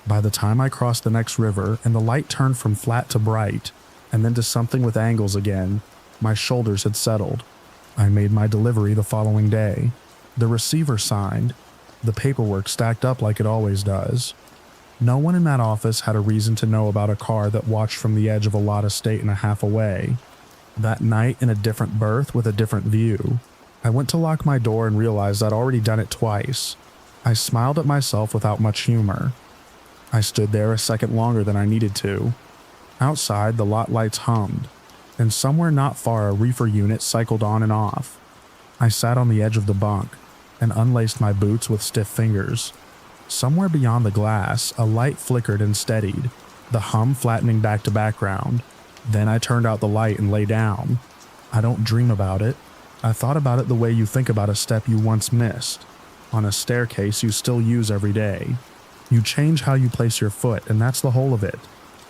By the time I crossed the next river and the light turned from flat to bright, and then to something with angles again, my shoulders had settled. I made my delivery the following day. The receiver signed, the paperwork stacked up like it always does. No one in that office had a reason to know about a car that watched from the edge of a lot estate and a half away. That night in a different berth with a different view, I went to lock my door and realized I'd already done it twice. I smiled at myself without much humor. I stood there a second longer than I needed to. Outside, the lot lights hummed, and somewhere not far a reefer unit cycled on and off. I sat on the edge of the bunk and unlaced my boots with stiff fingers. Somewhere beyond the glass, a light flickered and steadied, the hum flattening back to background. Then I turned out the light and lay down. I don't dream about it. I thought about it the way you think about a step you once missed, on a staircase you still use every day. You change how you place your foot, and that's the whole of it.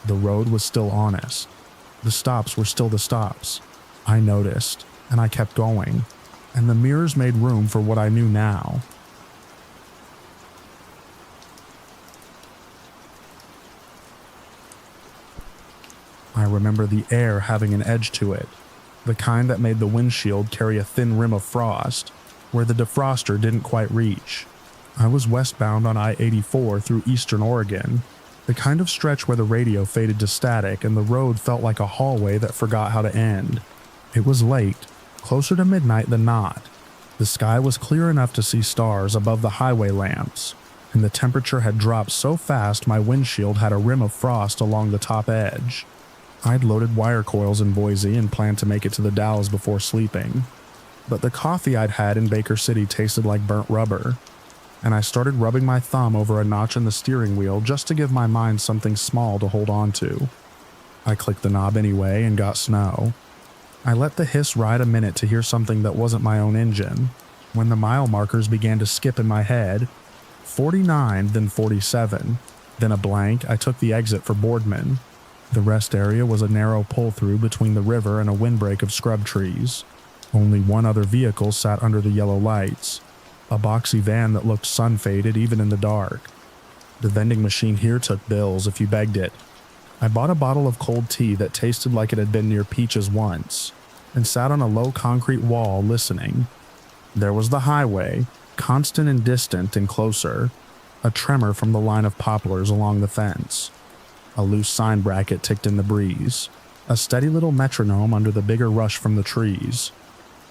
The road was still honest. The stops were still the stops. I noticed, and I kept going, and the mirrors made room for what I knew now. I remember the air having an edge to it, the kind that made the windshield carry a thin rim of frost, where the defroster didn't quite reach. I was westbound on I-84 through eastern Oregon, the kind of stretch where the radio faded to static and the road felt like a hallway that forgot how to end. It was late, closer to midnight than not. The sky was clear enough to see stars above the highway lamps, and the temperature had dropped so fast my windshield had a rim of frost along the top edge. I'd loaded wire coils in Boise and planned to make it to the Dalles before sleeping, but the coffee I'd had in Baker City tasted like burnt rubber, and I started rubbing my thumb over a notch in the steering wheel just to give my mind something small to hold on to. I clicked the knob anyway and got snow. I let the hiss ride a minute to hear something that wasn't my own engine, when the mile markers began to skip in my head. 49, then 47, then a blank. I took the exit for Boardman. The rest area was a narrow pull-through between the river and a windbreak of scrub trees. Only one other vehicle sat under the yellow lights, a boxy van that looked sun-faded even in the dark. The vending machine here took bills if you begged it. I bought a bottle of cold tea that tasted like it had been near Peach's once, and sat on a low concrete wall listening. There was the highway, constant and distant and closer, a tremor from the line of poplars along the fence. A loose sign bracket ticked in the breeze, a steady little metronome under the bigger rush from the trees.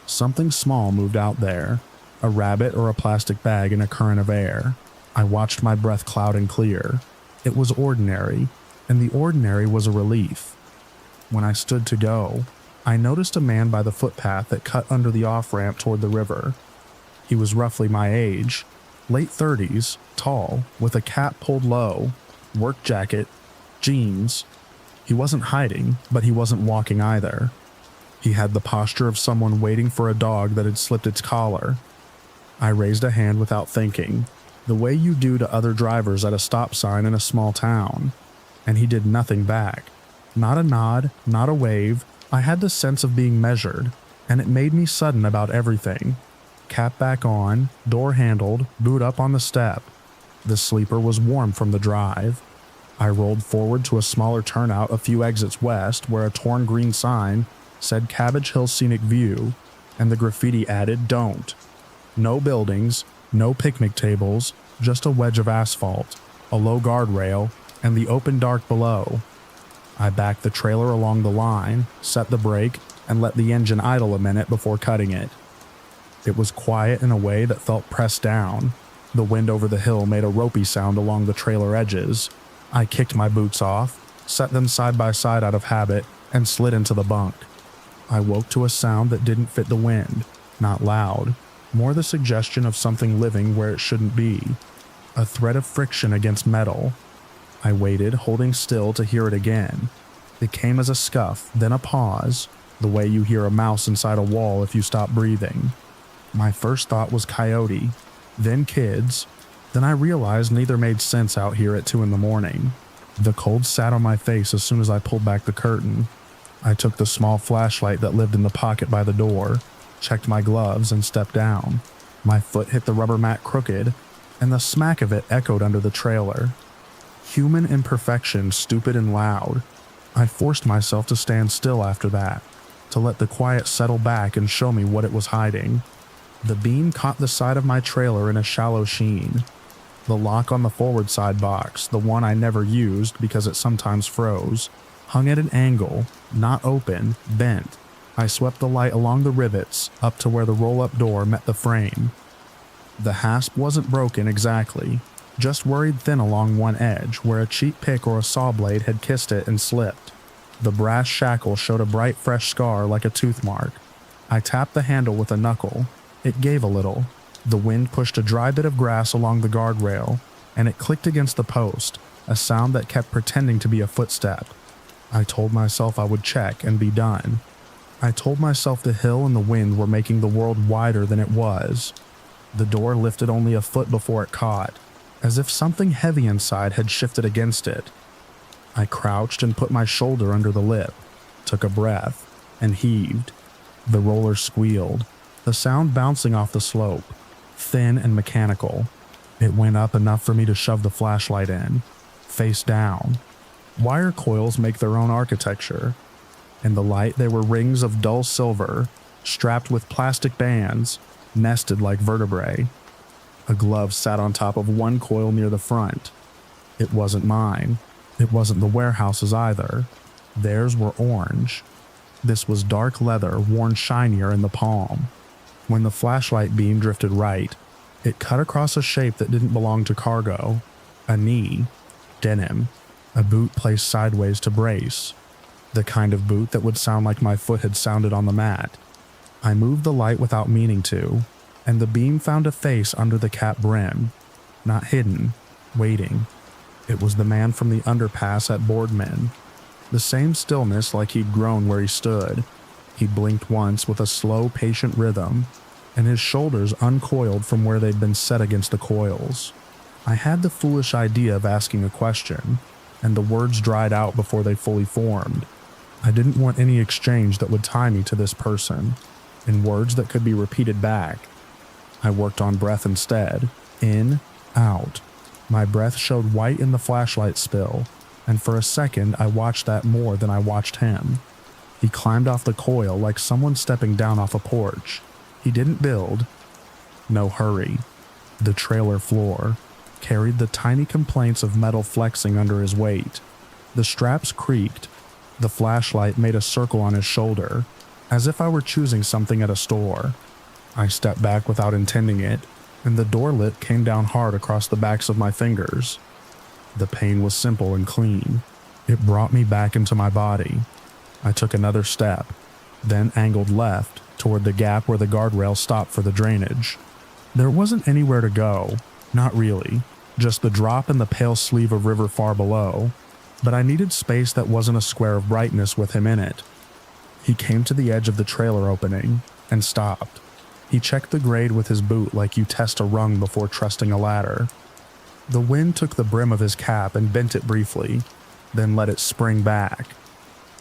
Something small moved out there, a rabbit or a plastic bag in a current of air. I watched my breath cloud and clear. It was ordinary, and the ordinary was a relief. When I stood to go, I noticed a man by the footpath that cut under the off-ramp toward the river. He was roughly my age, late 30s, tall, with a cap pulled low, work jacket, jeans. He wasn't hiding, but he wasn't walking either. He had the posture of someone waiting for a dog that had slipped its collar. I raised a hand without thinking, the way you do to other drivers at a stop sign in a small town, and he did nothing back. Not a nod, not a wave. I had the sense of being measured, and it made me sudden about everything. Cap back on, door handled, boot up on the step. The sleeper was warm from the drive. I rolled forward to a smaller turnout a few exits west where a torn green sign said Cabbage Hill Scenic View, and the graffiti added "Don't." No buildings, no picnic tables, just a wedge of asphalt, a low guardrail, and the open dark below. I backed the trailer along the line, set the brake, and let the engine idle a minute before cutting it. It was quiet in a way that felt pressed down. The wind over the hill made a ropey sound along the trailer edges. I kicked my boots off, set them side by side out of habit, and slid into the bunk. I woke to a sound that didn't fit the wind, not loud, more the suggestion of something living where it shouldn't be, a thread of friction against metal. I waited, holding still to hear it again. It came as a scuff, then a pause, the way you hear a mouse inside a wall if you stop breathing. My first thought was coyote, then kids. Then I realized neither made sense out here at 2 a.m. The cold sat on my face as soon as I pulled back the curtain. I took the small flashlight that lived in the pocket by the door, checked my gloves, and stepped down. My foot hit the rubber mat crooked, and the smack of it echoed under the trailer. Human imperfection, stupid and loud. I forced myself to stand still after that, to let the quiet settle back and show me what it was hiding. The beam caught the side of my trailer in a shallow sheen. The lock on the forward side box, the one I never used because it sometimes froze, hung at an angle, not open, bent. I swept the light along the rivets up to where the roll-up door met the frame. The hasp wasn't broken exactly, just worried thin along one edge where a cheap pick or a saw blade had kissed it and slipped. The brass shackle showed a bright fresh scar like a tooth mark. I tapped the handle with a knuckle. It gave a little. The wind pushed a dry bit of grass along the guardrail, and it clicked against the post, a sound that kept pretending to be a footstep. I told myself I would check and be done. I told myself the hill and the wind were making the world wider than it was. The door lifted only a foot before it caught, as if something heavy inside had shifted against it. I crouched and put my shoulder under the lip, took a breath, and heaved. The roller squealed, the sound bouncing off the slope, thin and mechanical. It went up enough for me to shove the flashlight in, face down. Wire coils make their own architecture. In the light they were rings of dull silver, strapped with plastic bands, nested like vertebrae. A glove sat on top of one coil near the front. It wasn't mine. It wasn't the warehouse's either. Theirs were orange. This was dark leather worn shinier in the palm. When the flashlight beam drifted right, it cut across a shape that didn't belong to cargo. A knee. Denim. A boot placed sideways to brace. The kind of boot that would sound like my foot had sounded on the mat. I moved the light without meaning to, and the beam found a face under the cap brim. Not hidden. Waiting. It was the man from the underpass at Boardman. The same stillness like he'd grown where he stood. He blinked once with a slow, patient rhythm, and his shoulders uncoiled from where they'd been set against the coils. I had the foolish idea of asking a question, and the words dried out before they fully formed. I didn't want any exchange that would tie me to this person, in words that could be repeated back. I worked on breath instead. In, out. My breath showed white in the flashlight spill, and for a second I watched that more than I watched him. He climbed off the coil like someone stepping down off a porch. He didn't build. No hurry. The trailer floor carried the tiny complaints of metal flexing under his weight. The straps creaked. The flashlight made a circle on his shoulder, as if I were choosing something at a store. I stepped back without intending it, and the door lip came down hard across the backs of my fingers. The pain was simple and clean. It brought me back into my body. I took another step, then angled left toward the gap where the guardrail stopped for the drainage. There wasn't anywhere to go, not really, just the drop and the pale sleeve of river far below, but I needed space that wasn't a square of brightness with him in it. He came to the edge of the trailer opening and stopped. He checked the grade with his boot like you test a rung before trusting a ladder. The wind took the brim of his cap and bent it briefly, then let it spring back.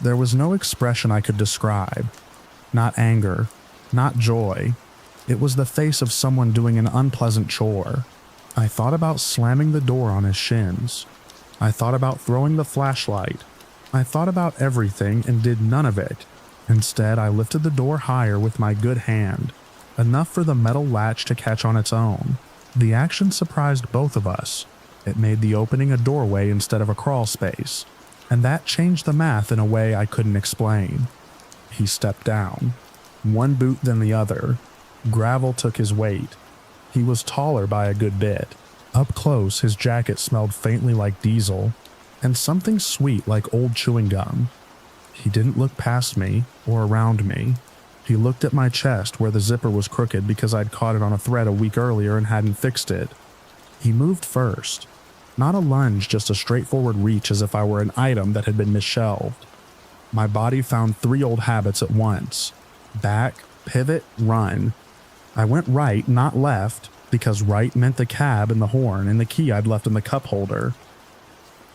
There was no expression I could describe. Not anger, not joy. It was the face of someone doing an unpleasant chore. I thought about slamming the door on his shins. I thought about throwing the flashlight. I thought about everything and did none of it. Instead, I lifted the door higher with my good hand, enough for the metal latch to catch on its own. The action surprised both of us. It made the opening a doorway instead of a crawl space, and that changed the math in a way I couldn't explain. He stepped down, one boot then the other. Gravel took his weight. He was taller by a good bit. Up close, his jacket smelled faintly like diesel, and something sweet like old chewing gum. He didn't look past me or around me. He looked at my chest where the zipper was crooked because I'd caught it on a thread a week earlier and hadn't fixed it. He moved first. Not a lunge, just a straightforward reach as if I were an item that had been misshelved. My body found 3 old habits at once. Back, pivot, run. I went right, not left, because right meant the cab and the horn and the key I'd left in the cup holder.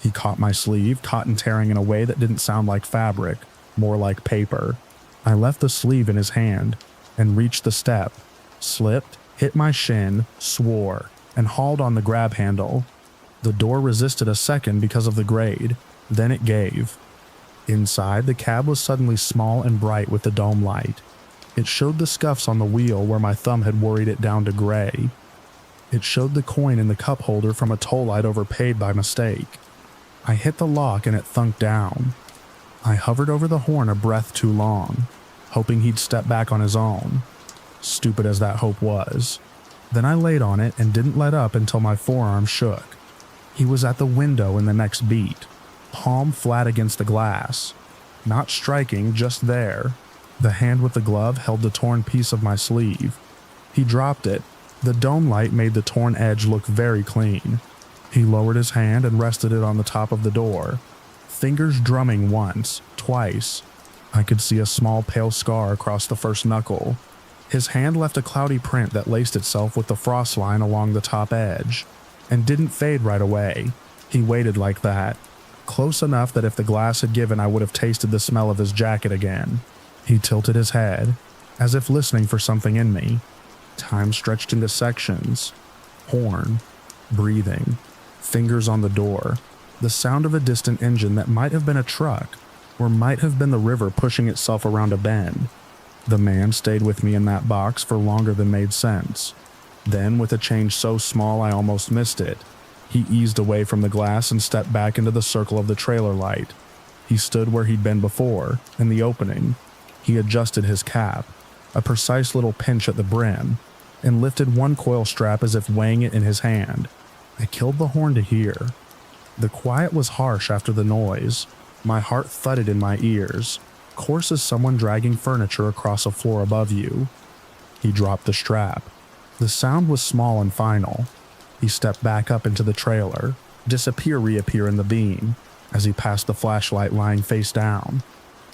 He caught my sleeve, cotton tearing in a way that didn't sound like fabric, more like paper. I left the sleeve in his hand and reached the step, slipped, hit my shin, swore, and hauled on the grab handle. The door resisted a second because of the grade, then it gave. Inside, the cab was suddenly small and bright with the dome light. It showed the scuffs on the wheel where my thumb had worried it down to gray. It showed the coin in the cup holder from a toll I'd overpaid by mistake. I hit the lock and it thunked down. I hovered over the horn a breath too long, hoping he'd step back on his own. Stupid as that hope was. Then I laid on it and didn't let up until my forearm shook. He was at the window in the next beat, palm flat against the glass. Not striking, just there. The hand with the glove held the torn piece of my sleeve. He dropped it. The dome light made the torn edge look very clean. He lowered his hand and rested it on the top of the door. Fingers drumming once, twice. I could see a small pale scar across the first knuckle. His hand left a cloudy print that laced itself with the frost line along the top edge, and didn't fade right away. He waited like that, close enough that if the glass had given I would have tasted the smell of his jacket again. He tilted his head, as if listening for something in me. Time stretched into sections. Horn. Breathing. Fingers on the door. The sound of a distant engine that might have been a truck, or might have been the river pushing itself around a bend. The man stayed with me in that box for longer than made sense. Then, with a change so small I almost missed it, he eased away from the glass and stepped back into the circle of the trailer light. He stood where he'd been before, in the opening. He adjusted his cap, a precise little pinch at the brim, and lifted one coil strap as if weighing it in his hand. I killed the horn to hear. The quiet was harsh after the noise. My heart thudded in my ears, coarse as someone dragging furniture across a floor above you. He dropped the strap. The sound was small and final. He stepped back up into the trailer, reappear in the beam, as he passed the flashlight lying face down.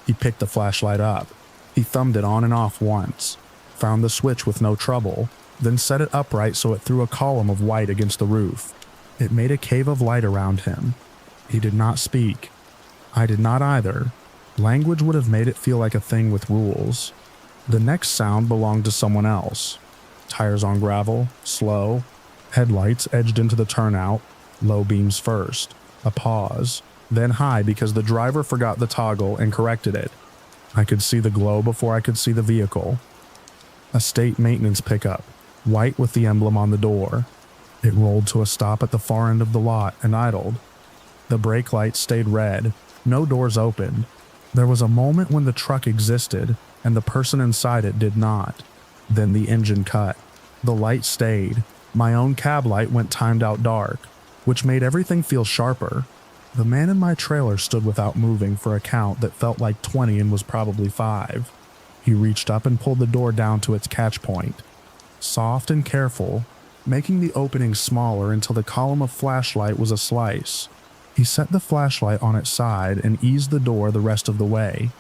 He picked the flashlight up. He thumbed it on and off once, found the switch with no trouble, then set it upright so it threw a column of white against the roof. It made a cave of light around him. He did not speak. I did not either. Language would have made it feel like a thing with rules. The next sound belonged to someone else. Tires on gravel, slow. Headlights edged into the turnout, low beams first. A pause, then high because the driver forgot the toggle and corrected it. I could see the glow before I could see the vehicle. A state maintenance pickup, white with the emblem on the door. It rolled to a stop at the far end of the lot and idled. The brake lights stayed red, no doors opened. There was a moment when the truck existed and the person inside it did not. Then the engine cut. The light stayed. My own cab light went timed out dark, which made everything feel sharper. The man in my trailer stood without moving for a count that felt like 20 and was probably 5. He reached up and pulled the door down to its catch point. Soft and careful, making the opening smaller until the column of flashlight was a slice. He set the flashlight on its side and eased the door the rest of the way.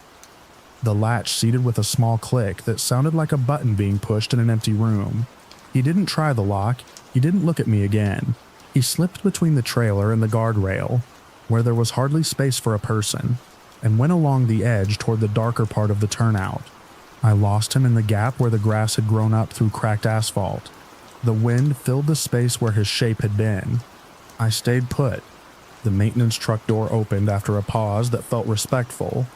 The latch seated with a small click that sounded like a button being pushed in an empty room. He didn't try the lock. He didn't look at me again. He slipped between the trailer and the guardrail, where there was hardly space for a person, and went along the edge toward the darker part of the turnout. I lost him in the gap where the grass had grown up through cracked asphalt. The wind filled the space where his shape had been. I stayed put. The maintenance truck door opened after a pause that felt respectful.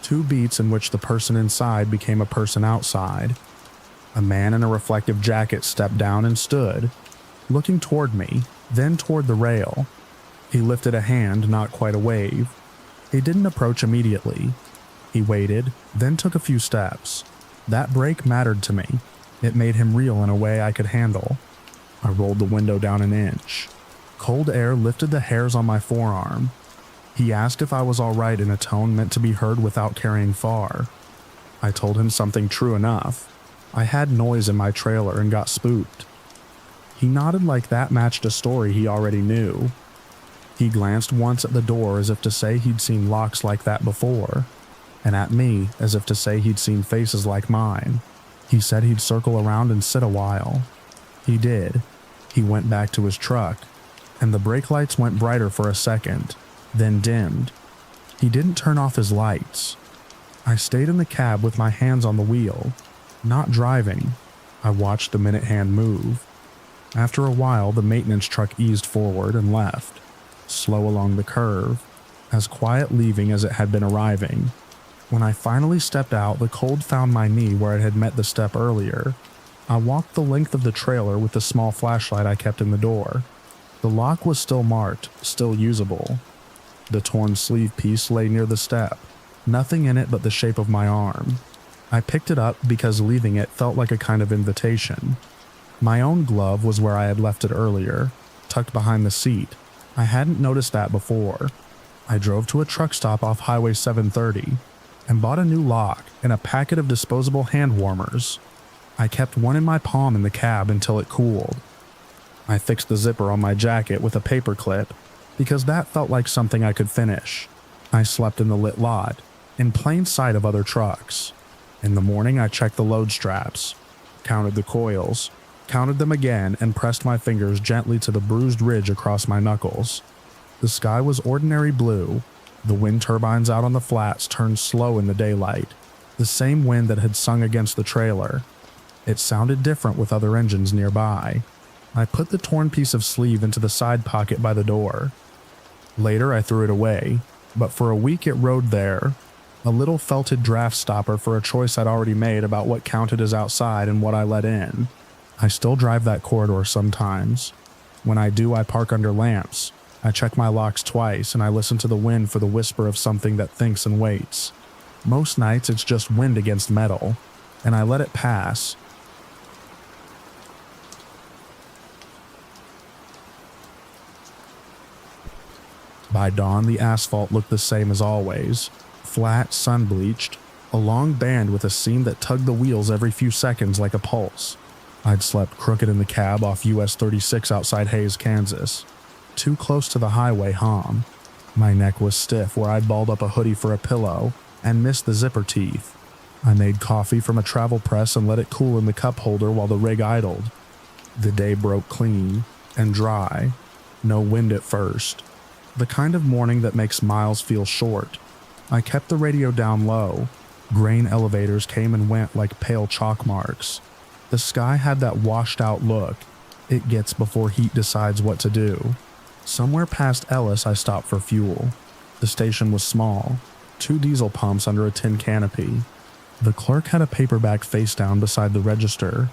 2 beats in which the person inside became a person outside. A man in a reflective jacket stepped down and stood, looking toward me, then toward the rail. He lifted a hand, not quite a wave. He didn't approach immediately. He waited, then took a few steps. That break mattered to me. It made him real in a way I could handle. I rolled the window down an inch. Cold air lifted the hairs on my forearm. He asked if I was all right in a tone meant to be heard without carrying far. I told him something true enough. I had noise in my trailer and got spooked. He nodded like that matched a story he already knew. He glanced once at the door as if to say he'd seen locks like that before, and at me as if to say he'd seen faces like mine. He said he'd circle around and sit a while. He did. He went back to his truck, and the brake lights went brighter for a second, then dimmed. He didn't turn off his lights. I stayed in the cab with my hands on the wheel, not driving. I watched the minute hand move. After a while, the maintenance truck eased forward and left, slow along the curve, as quiet leaving as it had been arriving. When I finally stepped out, the cold found my knee where it had met the step earlier. I walked the length of the trailer with the small flashlight I kept in the door. The lock was still marked, still usable. The torn sleeve piece lay near the step, nothing in it but the shape of my arm. I picked it up because leaving it felt like a kind of invitation. My own glove was where I had left it earlier, tucked behind the seat. I hadn't noticed that before. I drove to a truck stop off Highway 730 and bought a new lock and a packet of disposable hand warmers. I kept one in my palm in the cab until it cooled. I fixed the zipper on my jacket with a paper clip because that felt like something I could finish. I slept in the lit lot, in plain sight of other trucks. In the morning, I checked the load straps, counted the coils, counted them again, and pressed my fingers gently to the bruised ridge across my knuckles. The sky was ordinary blue. The wind turbines out on the flats turned slow in the daylight, the same wind that had sung against the trailer. It sounded different with other engines nearby. I put the torn piece of sleeve into the side pocket by the door. Later, I threw it away, but for a week it rode there, a little felted draft stopper for a choice I'd already made about what counted as outside and what I let in. I still drive that corridor sometimes. When I do, I park under lamps. I check my locks twice, and I listen to the wind for the whisper of something that thinks and waits. Most nights it's just wind against metal, and I let it pass. By dawn, the asphalt looked the same as always. Flat, sun-bleached, a long band with a seam that tugged the wheels every few seconds like a pulse. I'd slept crooked in the cab off US 36 outside Hays, Kansas. Too close to the highway hum. My neck was stiff where I'd balled up a hoodie for a pillow and missed the zipper teeth. I made coffee from a travel press and let it cool in the cup holder while the rig idled. The day broke clean and dry. No wind at first. The kind of morning that makes miles feel short. I kept the radio down low. Grain elevators came and went like pale chalk marks. The sky had that washed out look it gets before heat decides what to do. Somewhere past Ellis, I stopped for fuel. The station was small, 2 diesel pumps under a tin canopy. The clerk had a paperback face down beside the register,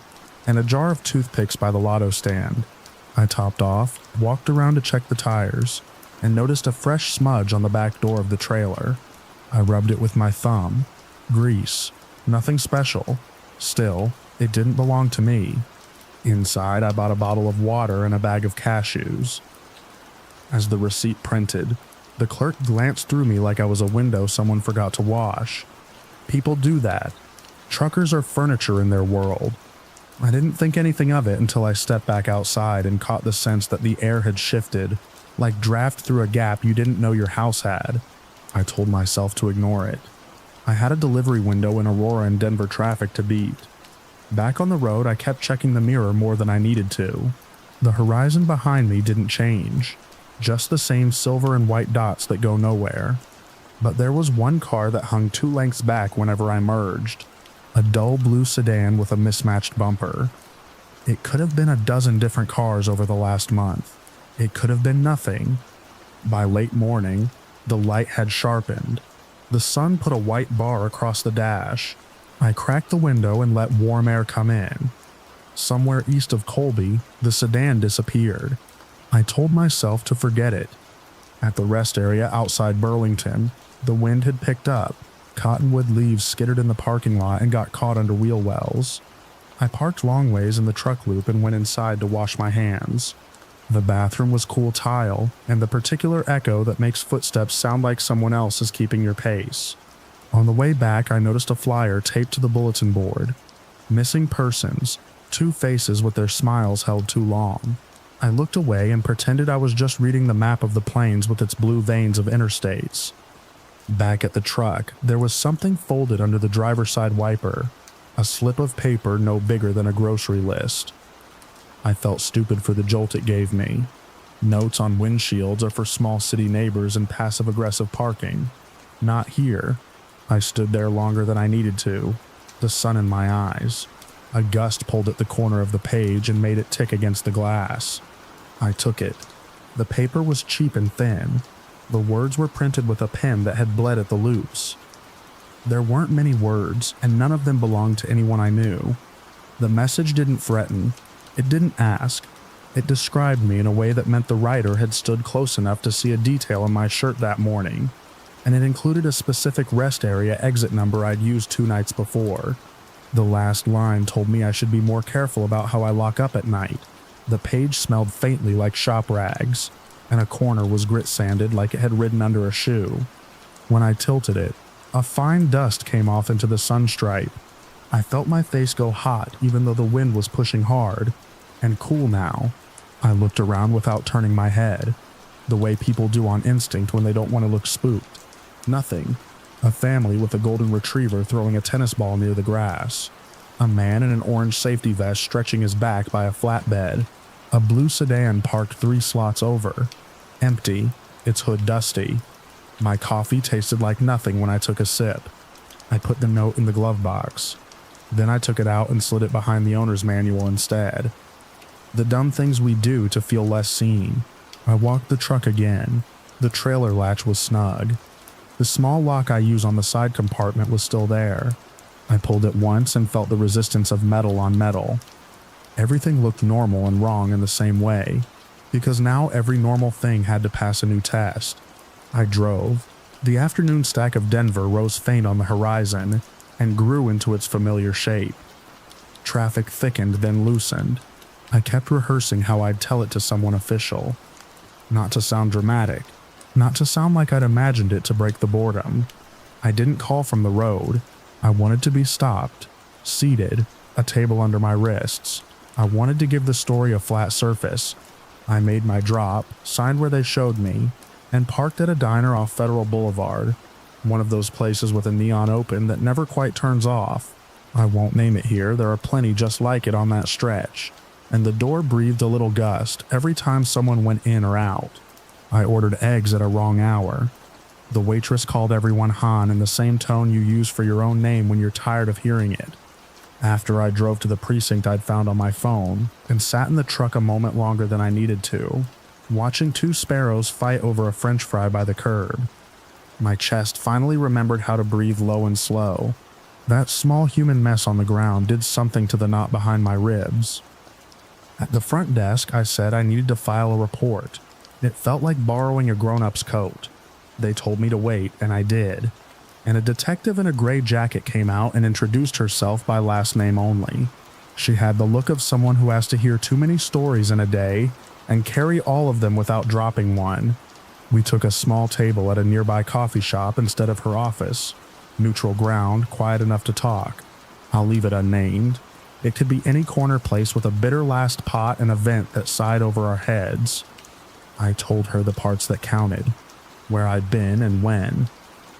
and a jar of toothpicks by the lotto stand. I topped off, walked around to check the tires, and noticed a fresh smudge on the back door of the trailer. I rubbed it with my thumb. Grease. Nothing special. Still, it didn't belong to me. Inside, I bought a bottle of water and a bag of cashews. As the receipt printed, the clerk glanced through me like I was a window someone forgot to wash. People do that. Truckers are furniture in their world. I didn't think anything of it until I stepped back outside and caught the sense that the air had shifted, like draft through a gap you didn't know your house had. I told myself to ignore it. I had a delivery window in Aurora and Denver traffic to beat. Back on the road, I kept checking the mirror more than I needed to. The horizon behind me didn't change, just the same silver and white dots that go nowhere. But there was one car that hung 2 lengths back whenever I merged. A dull blue sedan with a mismatched bumper. It could have been a dozen different cars over the last month. It could have been nothing. By late morning, the light had sharpened. The sun put a white bar across the dash. I cracked the window and let warm air come in. Somewhere east of Colby, the sedan disappeared. I told myself to forget it. At the rest area outside Burlington, the wind had picked up. Cottonwood leaves skittered in the parking lot and got caught under wheel wells. I parked long ways in the truck loop and went inside to wash my hands. The bathroom was cool tile, and the particular echo that makes footsteps sound like someone else is keeping your pace. On the way back, I noticed a flyer taped to the bulletin board. Missing persons, 2 faces with their smiles held too long. I looked away and pretended I was just reading the map of the plains with its blue veins of interstates. Back at the truck, there was something folded under the driver's side wiper, a slip of paper no bigger than a grocery list. I felt stupid for the jolt it gave me. Notes on windshields are for small city neighbors and passive-aggressive parking. Not here. I stood there longer than I needed to, the sun in my eyes. A gust pulled at the corner of the page and made it tick against the glass. I took it. The paper was cheap and thin. The words were printed with a pen that had bled at the loops. There weren't many words, and none of them belonged to anyone I knew. The message didn't threaten. It didn't ask. It described me in a way that meant the writer had stood close enough to see a detail in my shirt that morning, and it included a specific rest area exit number I'd used 2 nights before. The last line told me I should be more careful about how I lock up at night. The page smelled faintly like shop rags, and a corner was grit sanded like it had ridden under a shoe. When I tilted it, a fine dust came off into the sunstripe. I felt my face go hot even though the wind was pushing hard, and cool now. I looked around without turning my head, the way people do on instinct when they don't want to look spooked. Nothing. A family with a golden retriever throwing a tennis ball near the grass. A man in an orange safety vest stretching his back by a flatbed. A blue sedan parked 3 slots over. Empty, its hood dusty. My coffee tasted like nothing when I took a sip. I put the note in the glove box. Then I took it out and slid it behind the owner's manual instead. The dumb things we do to feel less seen. I walked the truck again. The trailer latch was snug. The small lock I use on the side compartment was still there. I pulled it once and felt the resistance of metal on metal. Everything looked normal and wrong in the same way, because now every normal thing had to pass a new test. I drove. The afternoon stack of Denver rose faint on the horizon and grew into its familiar shape. Traffic thickened, then loosened. I kept rehearsing how I'd tell it to someone official. Not to sound dramatic. Not to sound like I'd imagined it to break the boredom. I didn't call from the road. I wanted to be stopped, seated, a table under my wrists. I wanted to give the story a flat surface. I made my drop, signed where they showed me, and parked at a diner off Federal Boulevard, one of those places with a neon open that never quite turns off. I won't name it here, there are plenty just like it on that stretch, and the door breathed a little gust every time someone went in or out. I ordered eggs at a wrong hour. The waitress called everyone Han in the same tone you use for your own name when you're tired of hearing it. After I drove to the precinct I'd found on my phone and sat in the truck a moment longer than I needed to, watching 2 sparrows fight over a French fry by the curb. My chest finally remembered how to breathe low and slow. That small human mess on the ground did something to the knot behind my ribs. At the front desk, I said I needed to file a report. It felt like borrowing a grown-up's coat. They told me to wait, and I did. And a detective in a gray jacket came out and introduced herself by last name only. She had the look of someone who has to hear too many stories in a day and carry all of them without dropping one. We took a small table at a nearby coffee shop instead of her office. Neutral ground, quiet enough to talk. I'll leave it unnamed. It could be any corner place with a bitter last pot and a vent that sighed over our heads. I told her the parts that counted, where I'd been and when,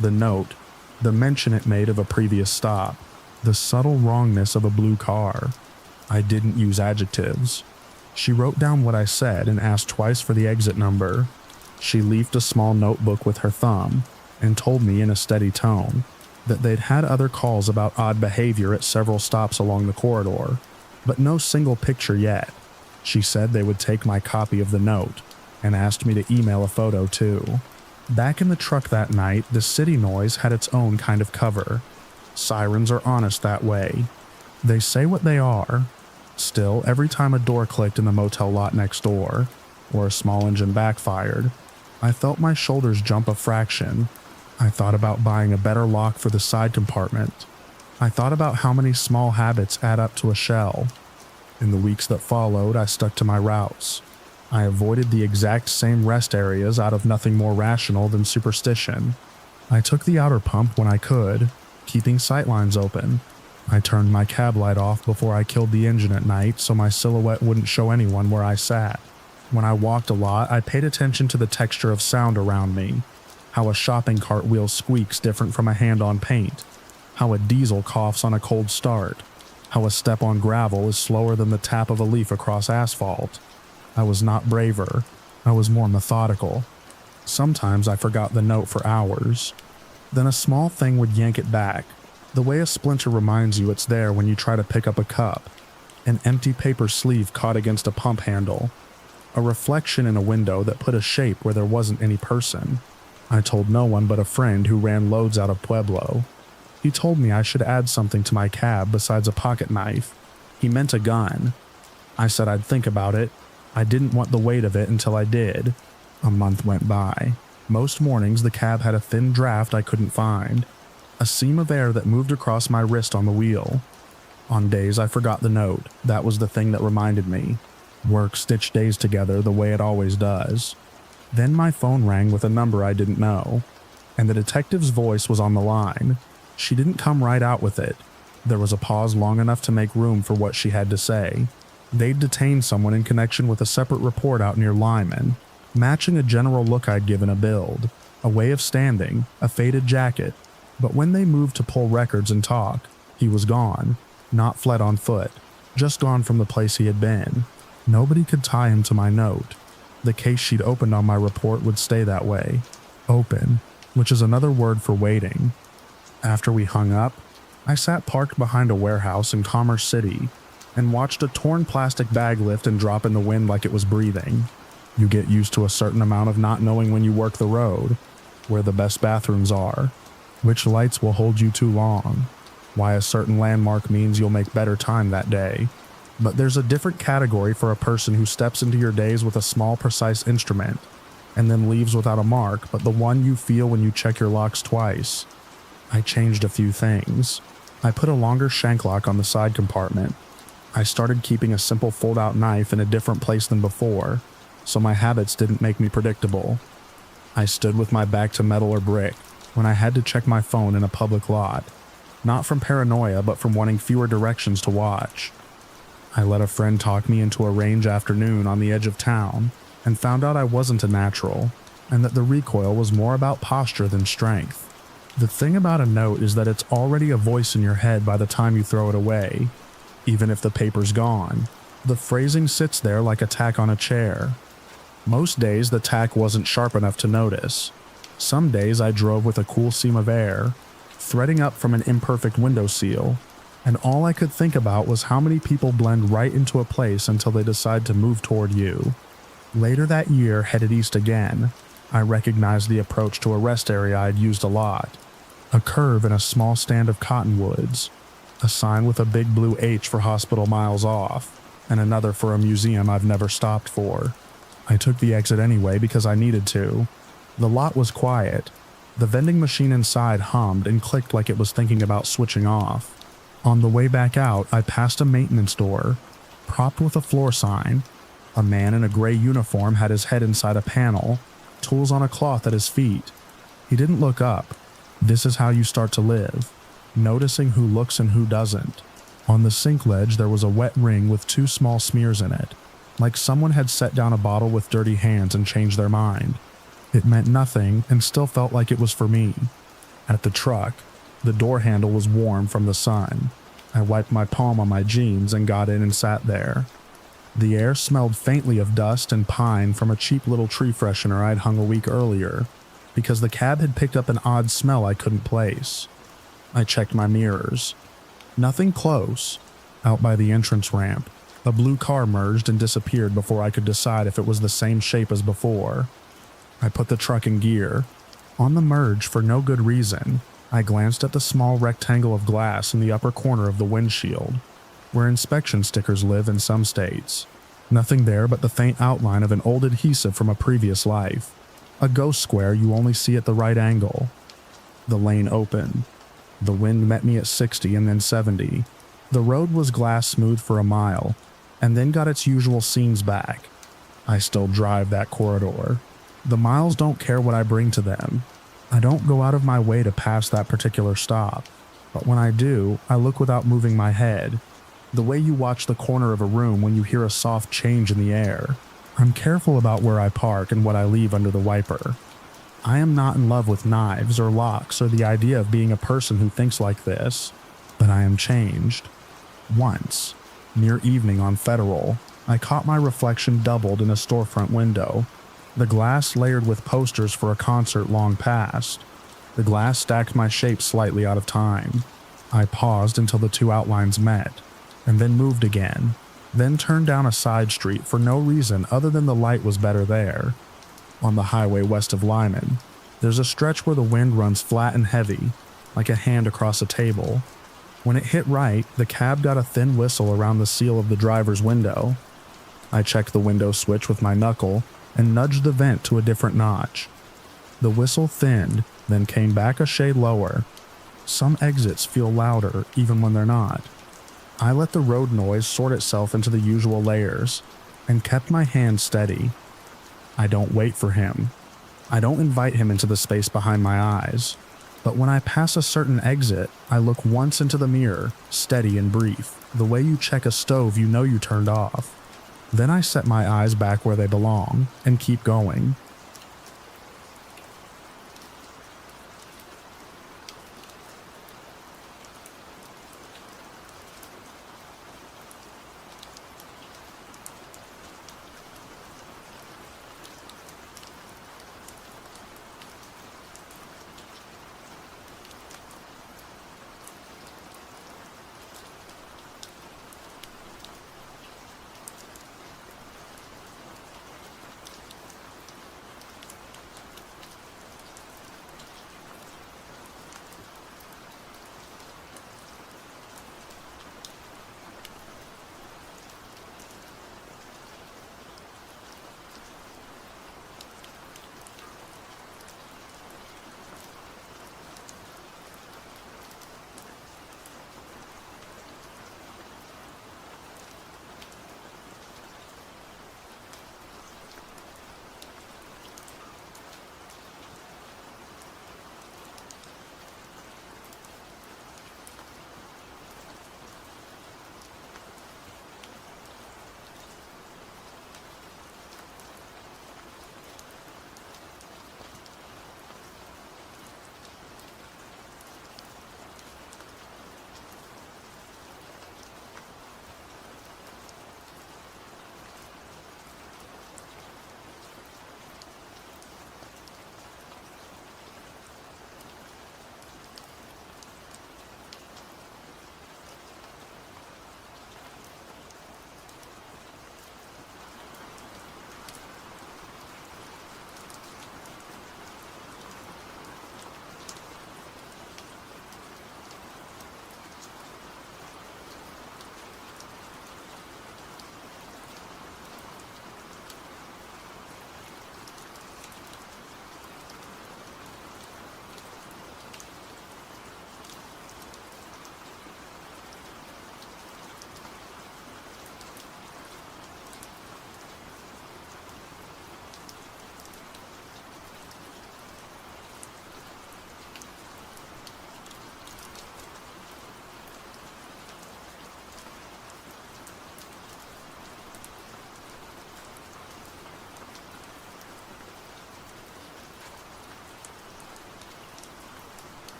the note, the mention it made of a previous stop, the subtle wrongness of a blue car. I didn't use adjectives. She wrote down what I said and asked twice for the exit number. She leafed a small notebook with her thumb and told me in a steady tone that they'd had other calls about odd behavior at several stops along the corridor, but no single picture yet. She said they would take my copy of the note and asked me to email a photo too. Back in the truck that night, the city noise had its own kind of cover. Sirens are honest that way. They say what they are. Still, every time a door clicked in the motel lot next door, or a small engine backfired, I felt my shoulders jump a fraction. I thought about buying a better lock for the side compartment. I thought about how many small habits add up to a shell. In the weeks that followed, I stuck to my routes. I avoided the exact same rest areas out of nothing more rational than superstition. I took the outer pump when I could, keeping sightlines open. I turned my cab light off before I killed the engine at night so my silhouette wouldn't show anyone where I sat. When I walked a lot, I paid attention to the texture of sound around me, how a shopping cart wheel squeaks different from a hand on paint, how a diesel coughs on a cold start, how a step on gravel is slower than the tap of a leaf across asphalt. I was not braver. I was more methodical. Sometimes I forgot the note for hours. Then a small thing would yank it back, the way a splinter reminds you it's there when you try to pick up a cup. An empty paper sleeve caught against a pump handle. A reflection in a window that put a shape where there wasn't any person. I told no one but a friend who ran loads out of Pueblo. He told me I should add something to my cab besides a pocket knife. He meant a gun. I said I'd think about it. I didn't want the weight of it until I did. A month went by. Most mornings the cab had a thin draft I couldn't find, a seam of air that moved across my wrist on the wheel. On days I forgot the note, that was the thing that reminded me. Work stitched days together the way it always does. Then my phone rang with a number I didn't know, and the detective's voice was on the line. She didn't come right out with it. There was a pause long enough to make room for what she had to say. They'd detained someone in connection with a separate report out near Lyman, matching a general look I'd given a build, a way of standing, a faded jacket. But when they moved to pull records and talk, he was gone, not fled on foot, just gone from the place he had been. Nobody could tie him to my note. The case she'd opened on my report would stay that way. Open, which is another word for waiting. After we hung up, I sat parked behind a warehouse in Commerce City and watched a torn plastic bag lift and drop in the wind like it was breathing. You get used to a certain amount of not knowing when you work the road, where the best bathrooms are, which lights will hold you too long, why a certain landmark means you'll make better time that day. But there's a different category for a person who steps into your days with a small, precise instrument and then leaves without a mark, but the one you feel when you check your locks twice. I changed a few things. I put a longer shank lock on the side compartment. I started keeping a simple fold-out knife in a different place than before, so my habits didn't make me predictable. I stood with my back to metal or brick when I had to check my phone in a public lot, not from paranoia but from wanting fewer directions to watch. I let a friend talk me into a range afternoon on the edge of town and found out I wasn't a natural, and that the recoil was more about posture than strength. The thing about a note is that it's already a voice in your head by the time you throw it away. Even if the paper's gone, the phrasing sits there like a tack on a chair. Most days the tack wasn't sharp enough to notice. Some days I drove with a cool seam of air, threading up from an imperfect windowsill, and all I could think about was how many people blend right into a place until they decide to move toward you. Later that year, headed east again, I recognized the approach to a rest area I'd used a lot. A curve in a small stand of cottonwoods, a sign with a big blue H for hospital miles off, and another for a museum I've never stopped for. I took the exit anyway because I needed to. The lot was quiet. The vending machine inside hummed and clicked like it was thinking about switching off. On the way back out, I passed a maintenance door, propped with a floor sign. A man in a gray uniform had his head inside a panel, tools on a cloth at his feet. He didn't look up. This is how you start to live, noticing who looks and who doesn't. On the sink ledge there was a wet ring with 2 small smears in it, like someone had set down a bottle with dirty hands and changed their mind. It meant nothing and still felt like it was for me. At the truck, the door handle was warm from the sun. I wiped my palm on my jeans and got in and sat there. The air smelled faintly of dust and pine from a cheap little tree freshener I'd hung a week earlier, because the cab had picked up an odd smell I couldn't place. I checked my mirrors. Nothing close. Out by the entrance ramp, a blue car merged and disappeared before I could decide if it was the same shape as before. I put the truck in gear. On the merge, for no good reason, I glanced at the small rectangle of glass in the upper corner of the windshield, where inspection stickers live in some states. Nothing there but the faint outline of an old adhesive from a previous life. A ghost square you only see at the right angle. The lane opened. The wind met me at 60 and then 70. The road was glass smooth for a mile, and then got its usual seams back. I still drive that corridor. The miles don't care what I bring to them. I don't go out of my way to pass that particular stop, but when I do, I look without moving my head. The way you watch the corner of a room when you hear a soft change in the air. I'm careful about where I park and what I leave under the wiper. I am not in love with knives or locks or the idea of being a person who thinks like this, but I am changed. Once, near evening on Federal, I caught my reflection doubled in a storefront window, the glass layered with posters for a concert long past. The glass stacked my shape slightly out of time. I paused until the 2 outlines met, and then moved again, then turned down a side street for no reason other than the light was better there. On the highway west of Lyman, there's a stretch where the wind runs flat and heavy, like a hand across a table. When it hit right, the cab got a thin whistle around the seal of the driver's window. I checked the window switch with my knuckle and nudged the vent to a different notch. The whistle thinned, then came back a shade lower. Some exits feel louder even when they're not. I let the road noise sort itself into the usual layers and kept my hand steady. I don't wait for him. I don't invite him into the space behind my eyes. But when I pass a certain exit, I look once into the mirror, steady and brief, the way you check a stove you know you turned off. Then I set my eyes back where they belong and keep going,